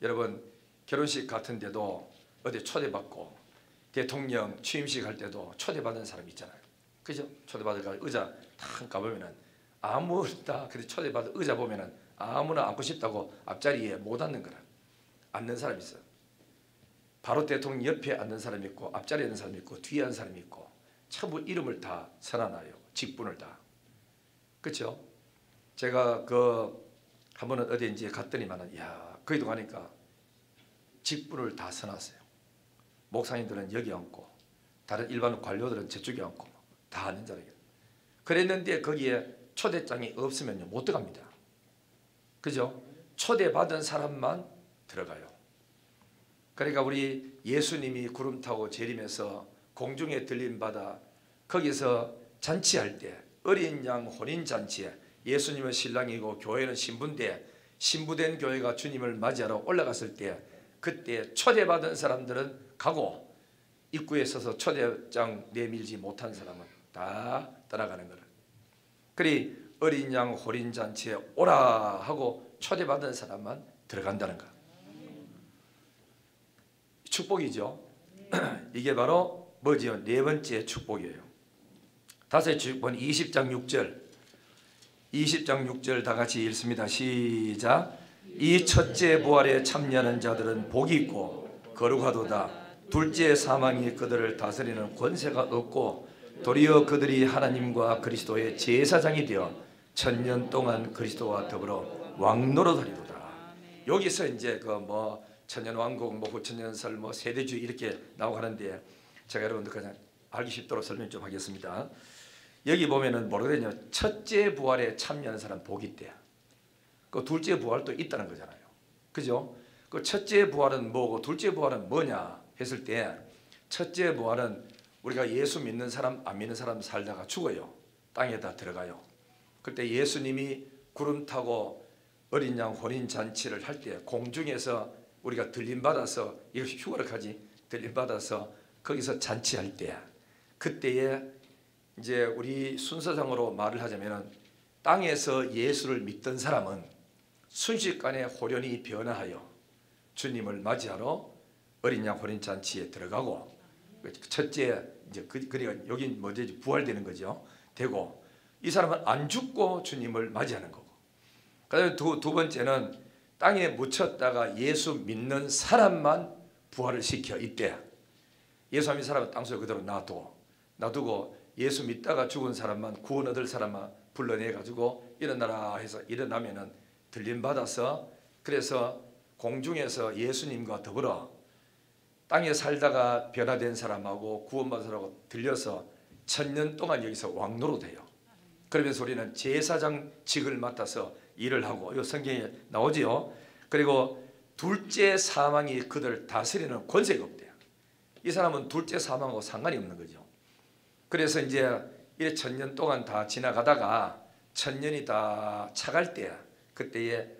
여러분 결혼식 같은 데도 어디 초대받고 대통령 취임식 할 때도 초대받은 사람 있잖아요. 그죠? 초대받아가 의자 탁 가보면은 아무나 그래 초대받은 의자 보면은 아무나 앉고 싶다고 앞자리에 못 앉는 거라. 앉는 사람이 있어요. 바로 대통령 옆에 앉는 사람이 있고 앞자리에 앉는 사람이 있고 뒤에 앉는 사람이 있고 전부 이름을 다 써놔요. 직분을 다. 그렇죠? 제가 한 번은 어디 이제 갔더니만은 거기도 가니까 직분을 다 써놨어요. 목사님들은 여기 앉고 다른 일반 관료들은 저쪽에 앉고 다 앉는 자리에. 그랬는데 거기에 초대장이 없으면요 못 들어갑니다. 그죠? 초대받은 사람만 들어가요. 그러니까 우리 예수님이 구름 타고 재림해서 공중에 들림받아 거기서 잔치할 때 어린 양 혼인잔치에 예수님은 신랑이고 교회는 신부인데 신부된 교회가 주님을 맞이하러 올라갔을 때 그때 초대받은 사람들은 가고 입구에 서서 초대장 내밀지 못한 사람은 다 떠나가는 거라. 그리 어린 양 혼인잔치에 오라 하고 초대받은 사람만 들어간다는 거. 축복이죠. 이게 바로 뭐지요? 네 번째 축복이에요. 다섯 축복은 20장 6절. 20장 6절 다 같이 읽습니다. 시작. 이 첫째 부활에 참여하는 자들은 복이 있고 거룩하도다. 둘째 사망이 그들을 다스리는 권세가 없고 도리어 그들이 하나님과 그리스도의 제사장이 되어 천년 동안 그리스도와 더불어 왕노릇하리로다. 여기서 이제 천년왕국, 후천년설, 세대주의 이렇게 나오는데 제가 여러분들 그냥 알기 쉽도록 설명 좀 하겠습니다. 여기 보면은 뭐라고 되냐? 첫째 부활에 참여하는 사람 복이 있대요. 그 둘째 부활도 있다는 거잖아요. 그죠? 그 첫째 부활은 뭐고 둘째 부활은 뭐냐 했을 때, 첫째 부활은 우리가 예수 믿는 사람 안 믿는 사람 살다가 죽어요. 땅에다 들어가요. 그때 예수님이 구름 타고 어린 양 혼인 잔치를 할 때 공중에서 우리가 들림 받아서, 이거 휴가를 가지, 들림 받아서 거기서 잔치할 때, 그때에 이제 우리 순서상으로 말을 하자면은 땅에서 예수를 믿던 사람은 순식간에 호련히 변화하여 주님을 맞이하러 어린 양 혼인 잔치에 들어가고, 첫째 이제 그러니까 여기 뭐지, 부활되는 거죠. 되고, 이 사람은 안 죽고 주님을 맞이하는 거고, 그다음에 두 번째는 땅에 묻혔다가 예수 믿는 사람만 부활을 시켜. 이때 예수 믿는 사람은 땅속에 그대로 놔두고 예수 믿다가 죽은 사람만, 구원 얻을 사람만 불러내 가지고 일어나라 해서 일어나면은 들림 받아서, 그래서 공중에서 예수님과 더불어 땅에 살다가 변화된 사람하고 구원받은 사람하고 들려서 1000년 동안 여기서 왕노로 돼요. 그러면서 우리는 제사장직을 맡아서 일을 하고, 이 성경에 나오지요. 그리고 둘째 사망이 그들을 다스리는 권세가 없대요. 이 사람은 둘째 사망하고 상관이 없는 거죠. 그래서 이제 이래 1000년 동안 다 지나가다가 1000년이 다 차갈 때, 그때에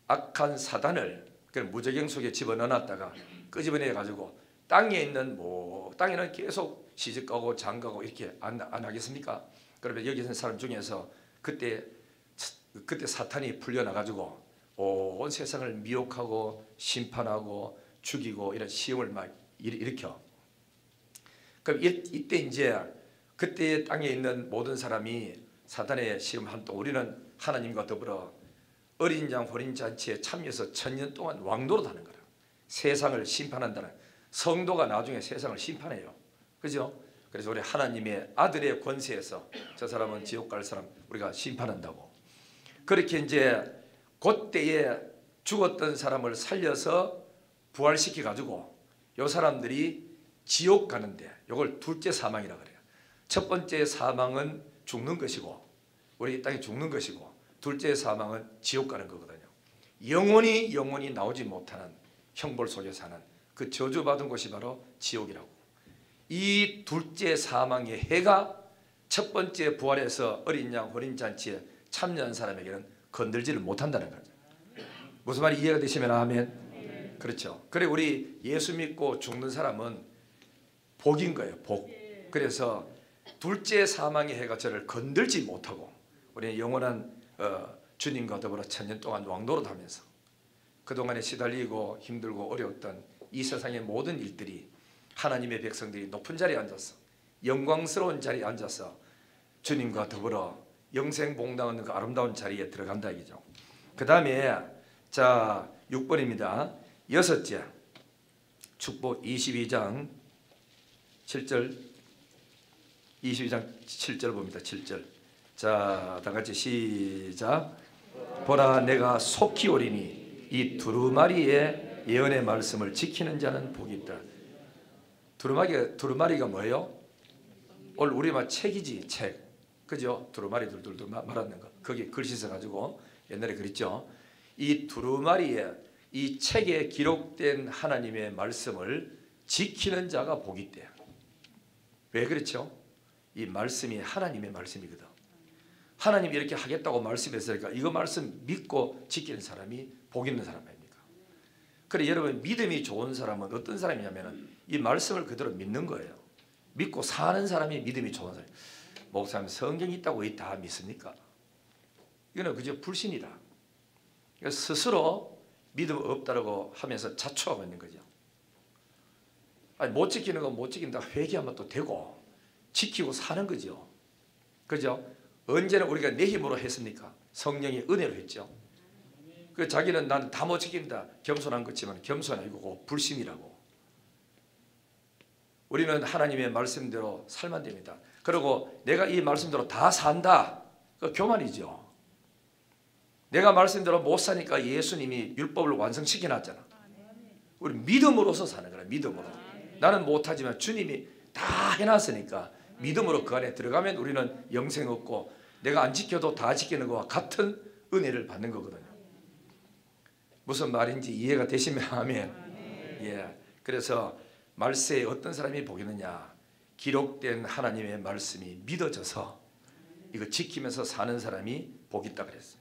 악한 사단을 무저경 속에 집어넣어놨다가 끄집어내 가지고 땅에 있는 땅에는 계속 시집가고 장가고 이렇게 안 하겠습니까? 그러면 여기 있는 사람 중에서 그때 사탄이 풀려나 가지고 온 세상을 미혹하고 심판하고 죽이고 이런 시험을 막 일으켜. 그럼 이때 이제 그때 땅에 있는 모든 사람이 사탄의 시험한 또 우리는 하나님과 더불어 어린 양 혼인 잔치에 참여해서 1000년 동안 왕노릇 하는 거예요. 세상을 심판한다는, 성도가 나중에 세상을 심판해요. 그죠? 그래서 우리 하나님의 아들의 권세에서 저 사람은 지옥 갈 사람 우리가 심판한다고. 그렇게 이제 그때에 죽었던 사람을 살려서 부활시켜 가지고 요 사람들이 지옥 가는데, 요걸 둘째 사망이라 그래요. 첫 번째 사망은 죽는 것이고, 우리 이 땅에 죽는 것이고, 둘째 사망은 지옥 가는 거거든요. 영원히 나오지 못하는 형벌 속에 사는 그 저주받은 곳이 바로 지옥이라고. 이 둘째 사망의 해가 첫 번째 부활에서 어린 양 혼인 잔치에 참여한 사람에게는 건들지를 못한다는 거죠. 무슨 말이 이해가 되시면 아멘. 그렇죠. 그래 우리 예수 믿고 죽는 사람은 복인 거예요. 복. 그래서 둘째 사망의 해가 저를 건들지 못하고 우리는 영원한 주님과 더불어 1000년 동안 왕노릇하면서 그동안에 시달리고 힘들고 어려웠던 이 세상의 모든 일들이 하나님의 백성들이 높은 자리에 앉아서 영광스러운 자리에 앉아서 주님과 더불어 영생복락하는 그 아름다운 자리에 들어간다 이거죠. 그 다음에 자 6번입니다. 여섯째 축복 22장 7절 22장 7절 봅니다. 7절 자 다같이 시작. 보라 내가 속히 오리니 이 두루마리의 예언의 말씀을 지키는 자는 복이 있다. 두루마리가 뭐예요? 오늘 우리말 책이지 책. 그죠? 두루마리 둘둘 말하는 거. 거기 글씨 써가지고 옛날에 그랬죠. 이 두루마리에 이 책에 기록된 하나님의 말씀을 지키는 자가 복이 있대요. 왜 그렇죠? 이 말씀이 하나님의 말씀이거든. 하나님이 이렇게 하겠다고 말씀했으니까 이거 말씀 믿고 지키는 사람이 복 있는 사람 아닙니까? 그래 여러분 믿음이 좋은 사람은 어떤 사람이냐면 이 말씀을 그대로 믿는 거예요. 믿고 사는 사람이 믿음이 좋은 사람. 목사님 성경이 있다고 다 믿습니까? 이거는 그저 불신이다. 스스로 믿음 없다고 하면서 자초하고 있는 거죠. 아니, 못 지키는 건 못 지킨다 회개하면 또 되고 지키고 사는 거죠. 그죠? 언제나 우리가 내 힘으로 했습니까? 성령이 은혜로 했죠. 그 자기는 나는 다 못 지킨다 겸손한 거지만 겸손 아니고 불신이라고. 우리는 하나님의 말씀대로 살면 됩니다. 그리고 내가 이 말씀대로 다 산다. 그 교만이죠. 내가 말씀대로 못 사니까 예수님이 율법을 완성시켜 놨잖아. 우리 믿음으로서 사는 거야. 믿음으로. 나는 못하지만 주님이 다 해놨으니까 믿음으로 그 안에 들어가면 우리는 영생 얻고 내가 안 지켜도 다 지키는 것과 같은 은혜를 받는 거거든요. 무슨 말인지 이해가 되시면 아멘. 예. 그래서 말세에 어떤 사람이 복이 있느냐? 기록된 하나님의 말씀이 믿어져서 이거 지키면서 사는 사람이 복이 있다 그랬어요.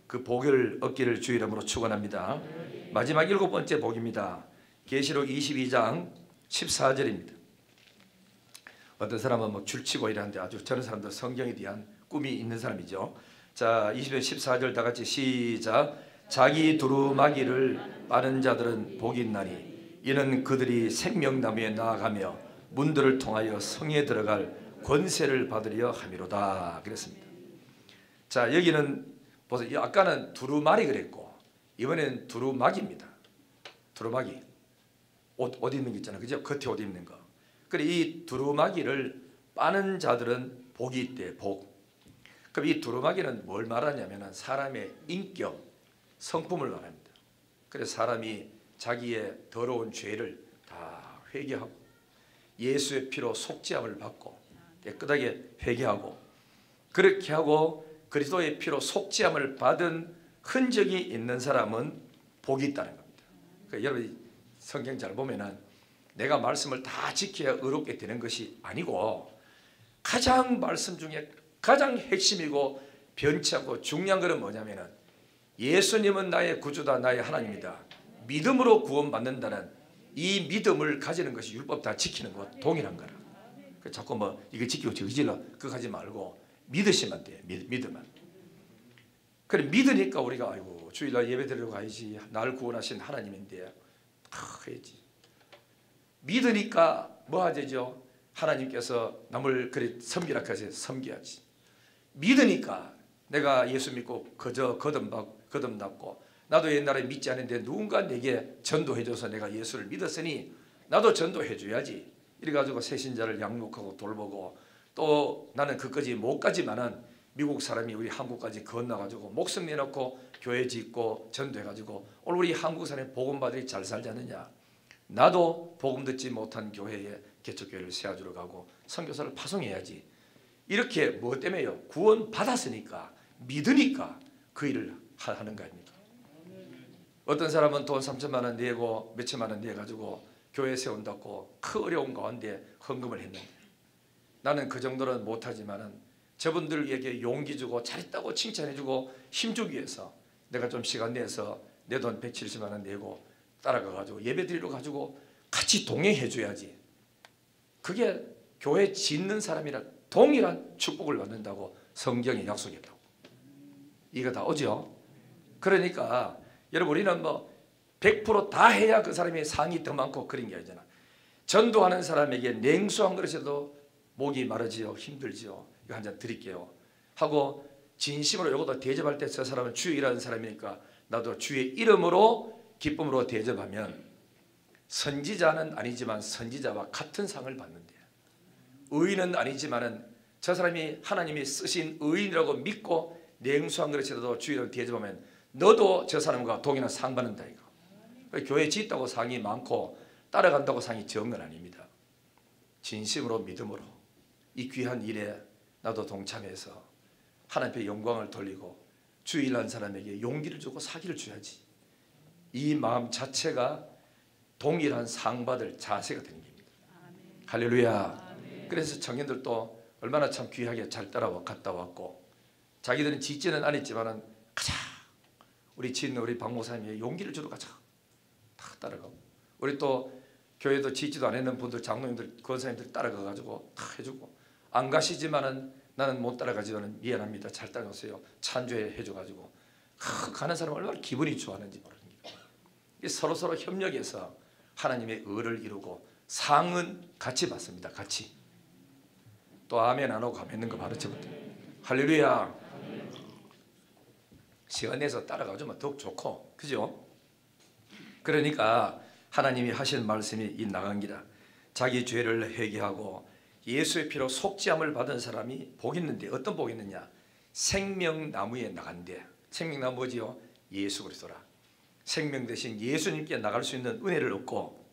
그 복을 얻기를 주 이름으로 축원합니다. 마지막 7번째 복입니다. 계시록 22장 14절입니다. 어떤 사람은 뭐 줄치고 이러는데 아주 저런 사람도 성경에 대한 꿈이 있는 사람이죠. 자, 20절 14절 다 같이 시작. 자기 두루마기를 빠는 자들은 복이 있나니 이는 그들이 생명나무에 나아가며 문들을 통하여 성에 들어갈 권세를 받으려 함이로다 그랬습니다. 자, 여기는 보세요. 아까는 두루마리 그랬고 이번에는 두루마기입니다. 두루마기 옷 입는 거 있잖아요, 그죠? 겉에 옷 입는 거. 그래 이 두루마기를 빠는 자들은 복이 있대. 복. 그럼 이 두루마기는 뭘 말하냐면은 사람의 인격, 성품을 말합니다. 그래서 사람이 자기의 더러운 죄를 다 회개하고 예수의 피로 속죄함을 받고 깨끗하게 회개하고 그렇게 하고 그리스도의 피로 속죄함을 받은 흔적이 있는 사람은 복이 있다는 겁니다. 그러니까 여러분 성경 잘 보면은 내가 말씀을 다 지켜야 의롭게 되는 것이 아니고 가장 말씀 중에 가장 핵심이고 변치 않고 중요한 것은 뭐냐면은 예수님은 나의 구주다, 나의 하나님이다. 믿음으로 구원받는다는 이 믿음을 가지는 것이 율법 다 지키는 것 동일한 거라. 자꾸 뭐 이거 지키고 저거 질러 그거 하지 말고 믿으시면 돼. 믿으면. 그래 믿으니까 우리가 아이고 주일날 예배 드리러 가야지. 나를 구원하신 하나님인데 해야지. 믿으니까 뭐 하죠? 하나님께서 남을 그리 섬기라 하셔서 섬겨야지. 믿으니까 내가 예수 믿고 그저 거듭났고 나도 옛날에 믿지 않았는데 누군가 내게 전도해줘서 내가 예수를 믿었으니 나도 전도해줘야지. 이래가지고 새신자를 양육하고 돌보고 또 나는 그까지 못 가지만은 미국 사람이 우리 한국까지 건너가지고 목숨 내놓고 교회 짓고 전도해가지고 오늘 우리 한국 사람이 복음받으니 잘 살지 않느냐. 나도 복음 듣지 못한 교회에 개척교회를 세워주러 가고 선교사를 파송해야지. 이렇게 뭐 때문에요? 구원 받았으니까 믿으니까 그 일을 하는 거 아닙니까? 어떤 사람은 돈 3천만 원 내고 몇천만 원 내가지고 교회 세운다고 그 어려운 가운데 헌금을 했는데 나는 그 정도는 못하지만은 저분들에게 용기 주고 잘했다고 칭찬해주고 힘주기 위해서 내가 좀 시간 내서 내 돈 170만 원 내고 따라가가지고 예배드리러 가지고 같이 동행해줘야지. 그게 교회 짓는 사람이라 동일한 축복을 받는다고 성경이 약속했다고. 이거 다 오죠. 그러니까 여러분 우리는 뭐 100% 다 해야 그 사람이 상이 더 많고 그런 게 아니잖아. 전도하는 사람에게 냉수 한 그릇에도 목이 마르지요. 힘들지요. 이거 한 잔 드릴게요 하고 진심으로 이것도 대접할 때 저 사람은 주의 일하는 사람이니까 나도 주의 이름으로 기쁨으로 대접하면 선지자는 아니지만 선지자와 같은 상을 받는데 의인은 아니지만은 저 사람이 하나님이 쓰신 의인이라고 믿고 냉수 한 그릇에도 주의를 대접하면 너도 저 사람과 동일한 상 받는다 이거. 교회 짓다고 상이 많고 따라간다고 상이 적은 건 아닙니다. 진심으로 믿음으로 이 귀한 일에 나도 동참해서 하나님 앞에 영광을 돌리고 주의 일하는 사람에게 용기를 주고 사기를 줘야지. 이 마음 자체가 동일한 상 받을 자세가 되는 겁니다. 할렐루야. 그래서 청년들도 얼마나 참 귀하게 잘 갔다 왔고 자기들은 짓지는 않았지만은 가자. 우리 짓는 우리 박 목사님이 용기를 주러 가자. 다 따라가고 우리 또 교회도 짓지도 않았는 분들 장로님들 권사님들 따라가가지고 다 해주고 안 가시지만은 나는 못 따라가지만은 미안합니다. 잘 따라오세요. 찬조해 해줘가지고 가는 사람 얼마나 기분이 좋아하는지 모르는 거예요. 서로 협력해서 하나님의 의를 이루고 상은 같이 받습니다. 같이. 또 아멘 안 하고 가면 있는 거 바로 저부터. 할렐루야. 시간 내서 따라가주면 더욱 좋고 그죠? 그러니까 하나님이 하신 말씀이 이 나간 기라. 자기 죄를 회개하고 예수의 피로 속죄함을 받은 사람이 복 있는데 어떤 복이 있느냐? 생명나무에 나간대. 생명나무 뭐지요? 예수 그리스도라. 생명 대신 예수님께 나갈 수 있는 은혜를 얻고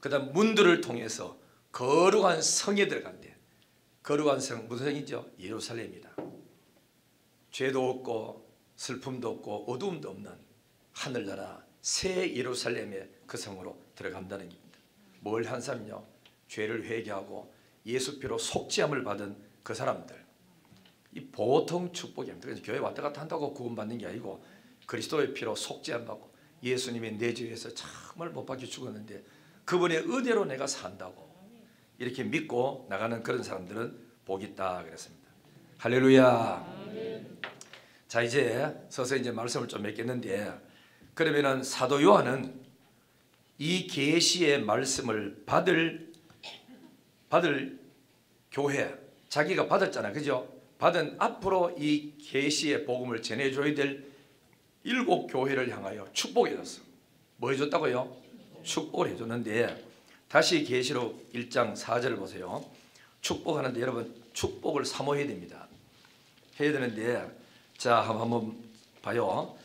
그 다음 문들을 통해서 거룩한 성에 들어간대. 거룩한 성 무슨 성이죠? 예루살렘이다. 죄도 없고 슬픔도 없고 어두움도 없는 하늘나라 새 예루살렘의 그 성으로 들어간다는 겁니다. 뭘 한 사람요? 죄를 회개하고 예수 피로 속죄함을 받은 그 사람들. 이 보통 축복입니다. 그래서 교회 왔다 갔다 한다고 구원받는 게 아니고 그리스도의 피로 속죄함 받고 예수님의 내 죄에서 정말 못 박혀 죽었는데 그분의 은혜로 내가 산다고 이렇게 믿고 나가는 그런 사람들은 복이 있다 그랬습니다. 할렐루야. 자, 이제 서서히 이제 말씀을 좀 맺겠는데, 그러면은 사도 요한은 이 계시의 말씀을 받을 교회, 자기가 받았잖아, 그죠? 받은 앞으로 이 계시의 복음을 전해줘야 될 7 교회를 향하여 축복해줬어. 뭐 해줬다고요? 축복을 해줬는데, 다시 계시록 1장 4절을 보세요. 축복하는데 여러분 축복을 사모해야 됩니다. 해야 되는데, 자, 한번 봐요.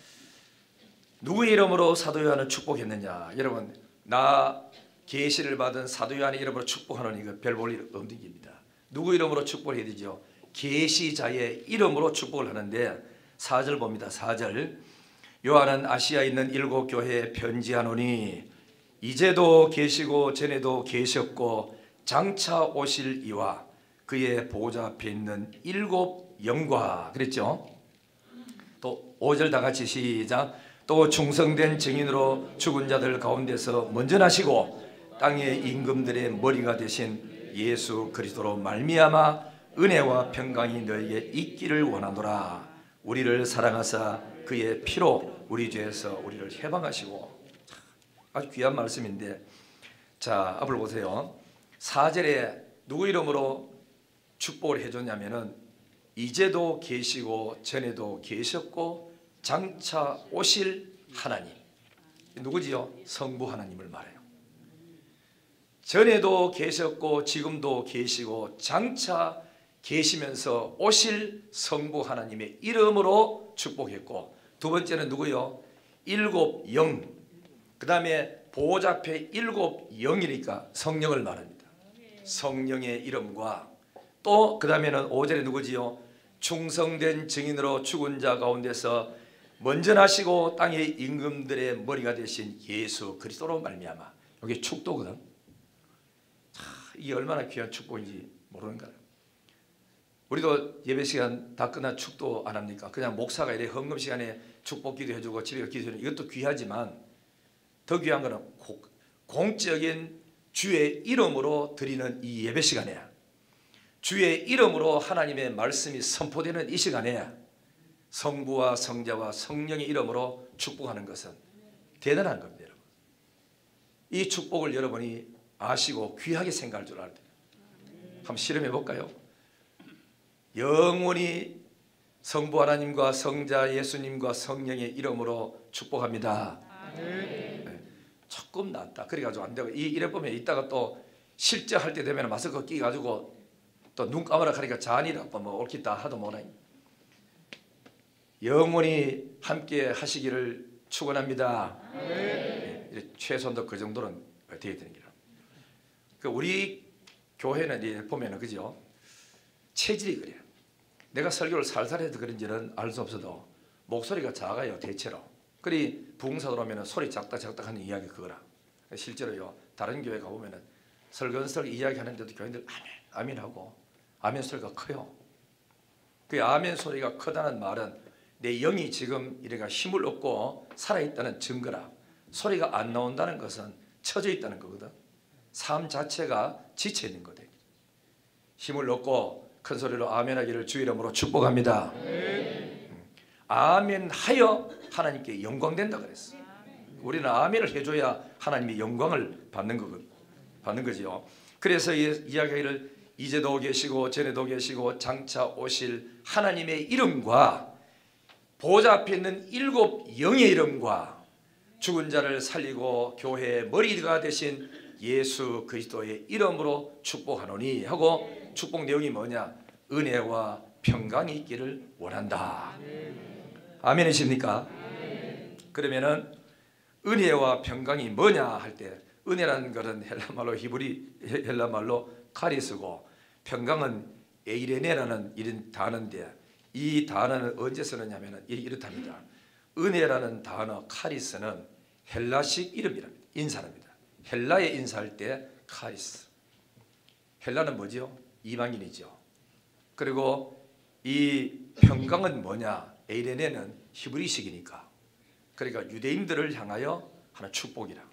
누구의 이름으로 사도 요한을 축복했느냐? 여러분, 나 계시를 받은 사도 요한의 이름으로 축복하는 이거 별 볼 일 없는 겁니다. 누구 이름으로 축복을 해야 되죠? 계시자의 이름으로 축복을 하는데 4절 봅니다. 4절. 요한은 아시아에 있는 7 교회에 편지하노니 이제도 계시고 전에도 계셨고 장차 오실 이와 그의 보호자 앞에 있는 7 영과 그랬죠? 또 5절 다 같이 시작. 또 충성된 증인으로 죽은 자들 가운데서 먼저 나시고 땅의 임금들의 머리가 되신 예수 그리스도로 말미암아 은혜와 평강이 너에게 있기를 원하노라. 우리를 사랑하사 그의 피로 우리 죄에서 우리를 해방하시고. 아주 귀한 말씀인데, 자, 앞을 보세요. 4절에 누구 이름으로 축복을 해줬냐면은 이제도 계시고 전에도 계셨고 장차 오실 하나님. 누구지요? 성부 하나님을 말해요. 전에도 계셨고 지금도 계시고 장차 계시면서 오실 성부 하나님의 이름으로 축복했고, 두 번째는 누구요? 7 영. 그 다음에 보호자 앞에 7 영이니까 성령을 말합니다. 성령의 이름과 또 그 다음에는 5절에 누구지요? 충성된 증인으로 죽은 자 가운데서 먼저 나시고 땅의 임금들의 머리가 되신 예수 그리스도로 말미암아. 이게 축도거든. 이게 얼마나 귀한 축복인지 모르는 거예요. 우리도 예배 시간 다 끝나 축도 안 합니까? 그냥 목사가 이래 헌금 시간에 축복 기도해주고 집에 기도해주는 이것도 귀하지만 더 귀한 거는 공적인 주의 이름으로 드리는 이 예배 시간에, 주의 이름으로 하나님의 말씀이 선포되는 이 시간에 성부와 성자와 성령의 이름으로 축복하는 것은 대단한 겁니다. 여러분. 이 축복을 여러분이 아시고 귀하게 생각할 줄 알아야 돼요. 한번 실험해 볼까요? 영원히 성부 하나님과 성자 예수님과 성령의 이름으로 축복합니다. 네. 조금 낫다. 그래가지고 안 되고 이래 보면 이따가 또 실제 할 때 되면 마스크 끼가지고 또 눈 감으라 하니까 잔이라고 뭐 옳겠다 하도 못하니. 영원히 함께 하시기를 축원합니다. 네. 최소한도 그 정도는 되어야 되는 거라. 그 우리 교회는 이제 보면은 그죠? 체질이 그래요. 내가 설교를 살살 해도 그런지는 알 수 없어도 목소리가 작아요, 대체로. 그리 부흥사들 오면은 소리 작다 하는 이야기 그거라. 실제로요, 다른 교회 가보면은 설건설 이야기 하는데도 교인들 아멘 하고 아멘 소리가 커요. 그 아멘 소리가 크다는 말은 내 영이 지금 이래가 힘을 얻고 살아있다는 증거라. 소리가 안 나온다는 것은 처져 있다는 거거든. 삶 자체가 지쳐 있는 거대. 힘을 얻고 큰 소리로 아멘하기를 주 이름으로 축복합니다. 아멘하여 하나님께 영광된다 그랬어. 우리는 아멘을 해줘야 하나님이 영광을 받는 거지요. 그래서 이야기를 이제도 계시고 전에도 계시고 장차 오실 하나님의 이름과 보호자 앞에 있는 7 영의 이름과 죽은 자를 살리고 교회의 머리가 되신 예수 그리스도의 이름으로 축복하노니 하고, 축복 내용이 뭐냐? 은혜와 평강이 있기를 원한다. 아멘이십니까? 그러면은 은혜와 평강이 뭐냐 할 때, 은혜라는 것은 헬라말로 카리스고, 평강은 에이레네라는 이런 단어인데, 이 단어는 언제 쓰느냐면은 이렇답니다. 은혜라는 단어 카리스는 헬라식 이름이랍니다. 인사랍니다. 헬라에 인사할 때 카리스. 헬라는 뭐죠? 이방인이죠. 그리고 이 평강은 뭐냐? 에이레네는 히브리식이니까. 그러니까 유대인들을 향하여 하는 축복이라.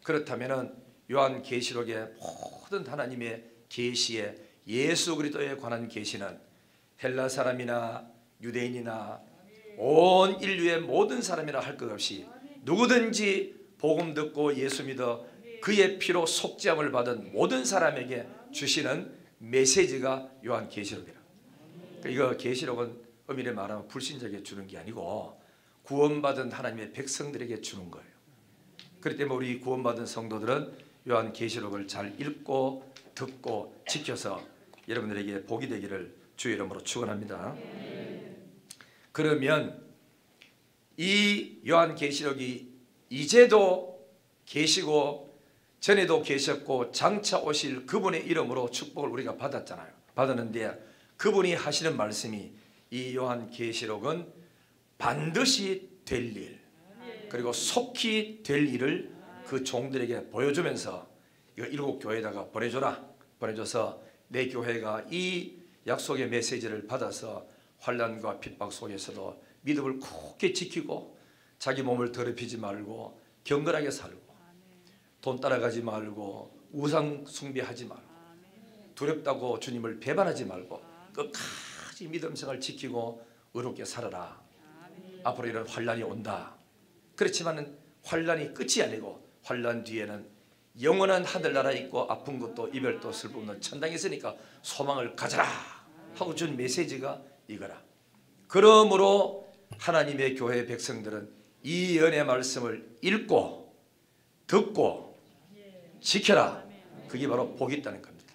그렇다면은 요한계시록의 모든 하나님의 계시에 예수 그리스도에 관한 계시는 헬라 사람이나 유대인이나 온 인류의 모든 사람이라 할 것 없이 누구든지 복음 듣고 예수 믿어 그의 피로 속죄함을 받은 모든 사람에게 주시는 메시지가 요한계시록이라. 이거 계시록은 엄밀히 말하면 불신자에게 주는 게 아니고 구원받은 하나님의 백성들에게 주는 거예요. 그렇기 때문에 우리 구원받은 성도들은 요한계시록을 잘 읽고 듣고 지켜서 여러분들에게 복이 되기를 주의 이름으로 축원합니다. 그러면 이 요한계시록이 이제도 계시고 전에도 계셨고 장차 오실 그분의 이름으로 축복을 우리가 받았는데 그분이 하시는 말씀이 이 요한계시록은 반드시 될 일 그리고 속히 될 일을 그 종들에게 보여주면서 이거 7교회에다가 보내줘서 내 교회가 이 약속의 메시지를 받아서 환난과 핍박 속에서도 믿음을 굳게 지키고 자기 몸을 더럽히지 말고 경건하게 살고 돈 따라가지 말고 우상 숭배하지 말고 두렵다고 주님을 배반하지 말고 끝까지 믿음생활을 지키고 의롭게 살아라. 앞으로 이런 환난이 온다. 그렇지만 환난이 끝이 아니고 환난 뒤에는 영원한 하늘나라 있고 아픈 것도 이별도 슬픔도 천당이 있으니까 소망을 가져라 하고 준 메시지가 이거라. 그러므로 하나님의 교회 백성들은 이 연의 말씀을 읽고 듣고 지켜라. 그게 바로 복이 있다는 겁니다.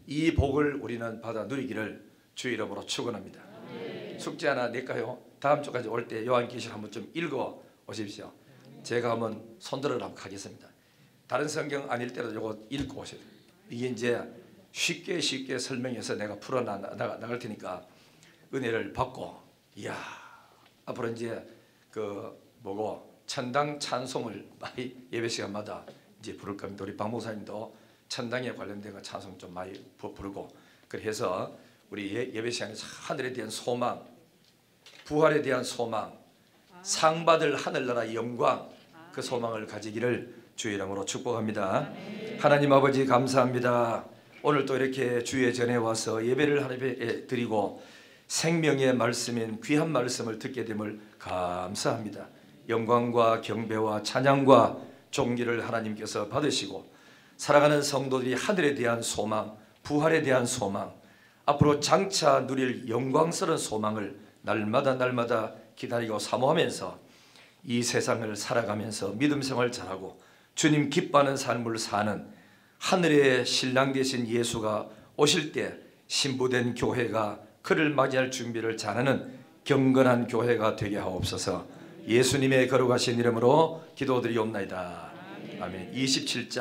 이 복을 우리는 받아 누리기를 주의 이름으로 축원합니다. 숙제 하나 낼까요? 다음 주까지 올 때 요한계시록 한번 좀 읽어 오십시오. 제가 한번 손들어 가겠습니다. 다른 성경 아닐 때도 이거 읽고 오셔야 돼요. 이게 이제 쉽게 설명해서 내가 풀어 나갈 테니까 은혜를 받고, 이야 앞으로 이제 천당 찬송을 많이 예배 시간마다 이제 부를 겁니다. 우리 박 목사님도 천당에 관련된 찬송 좀 많이 부르고, 그래서 우리 예배 시간에서 하늘에 대한 소망, 부활에 대한 소망, 상 받을 하늘나라 영광, 그 소망을 가지기를 주의 이름으로 축복합니다. 하나님 아버지 감사합니다. 오늘 또 이렇게 주의 전에 와서 예배를 하나님께 드리고 생명의 말씀인 귀한 말씀을 듣게 됨을 감사합니다. 영광과 경배와 찬양과 존귀를 하나님께서 받으시고 살아가는 성도들이 하늘에 대한 소망, 부활에 대한 소망, 앞으로 장차 누릴 영광스러운 소망을 날마다 기다리고 사모하면서 이 세상을 살아가면서 믿음 생활 잘하고 주님 기뻐하는 삶을 사는 하늘의 신랑 되신 예수가 오실 때 신부된 교회가 그를 맞이할 준비를 잘하는 경건한 교회가 되게 하옵소서. 예수님의 거룩하신 이름으로 기도드리옵나이다. 아멘. 27장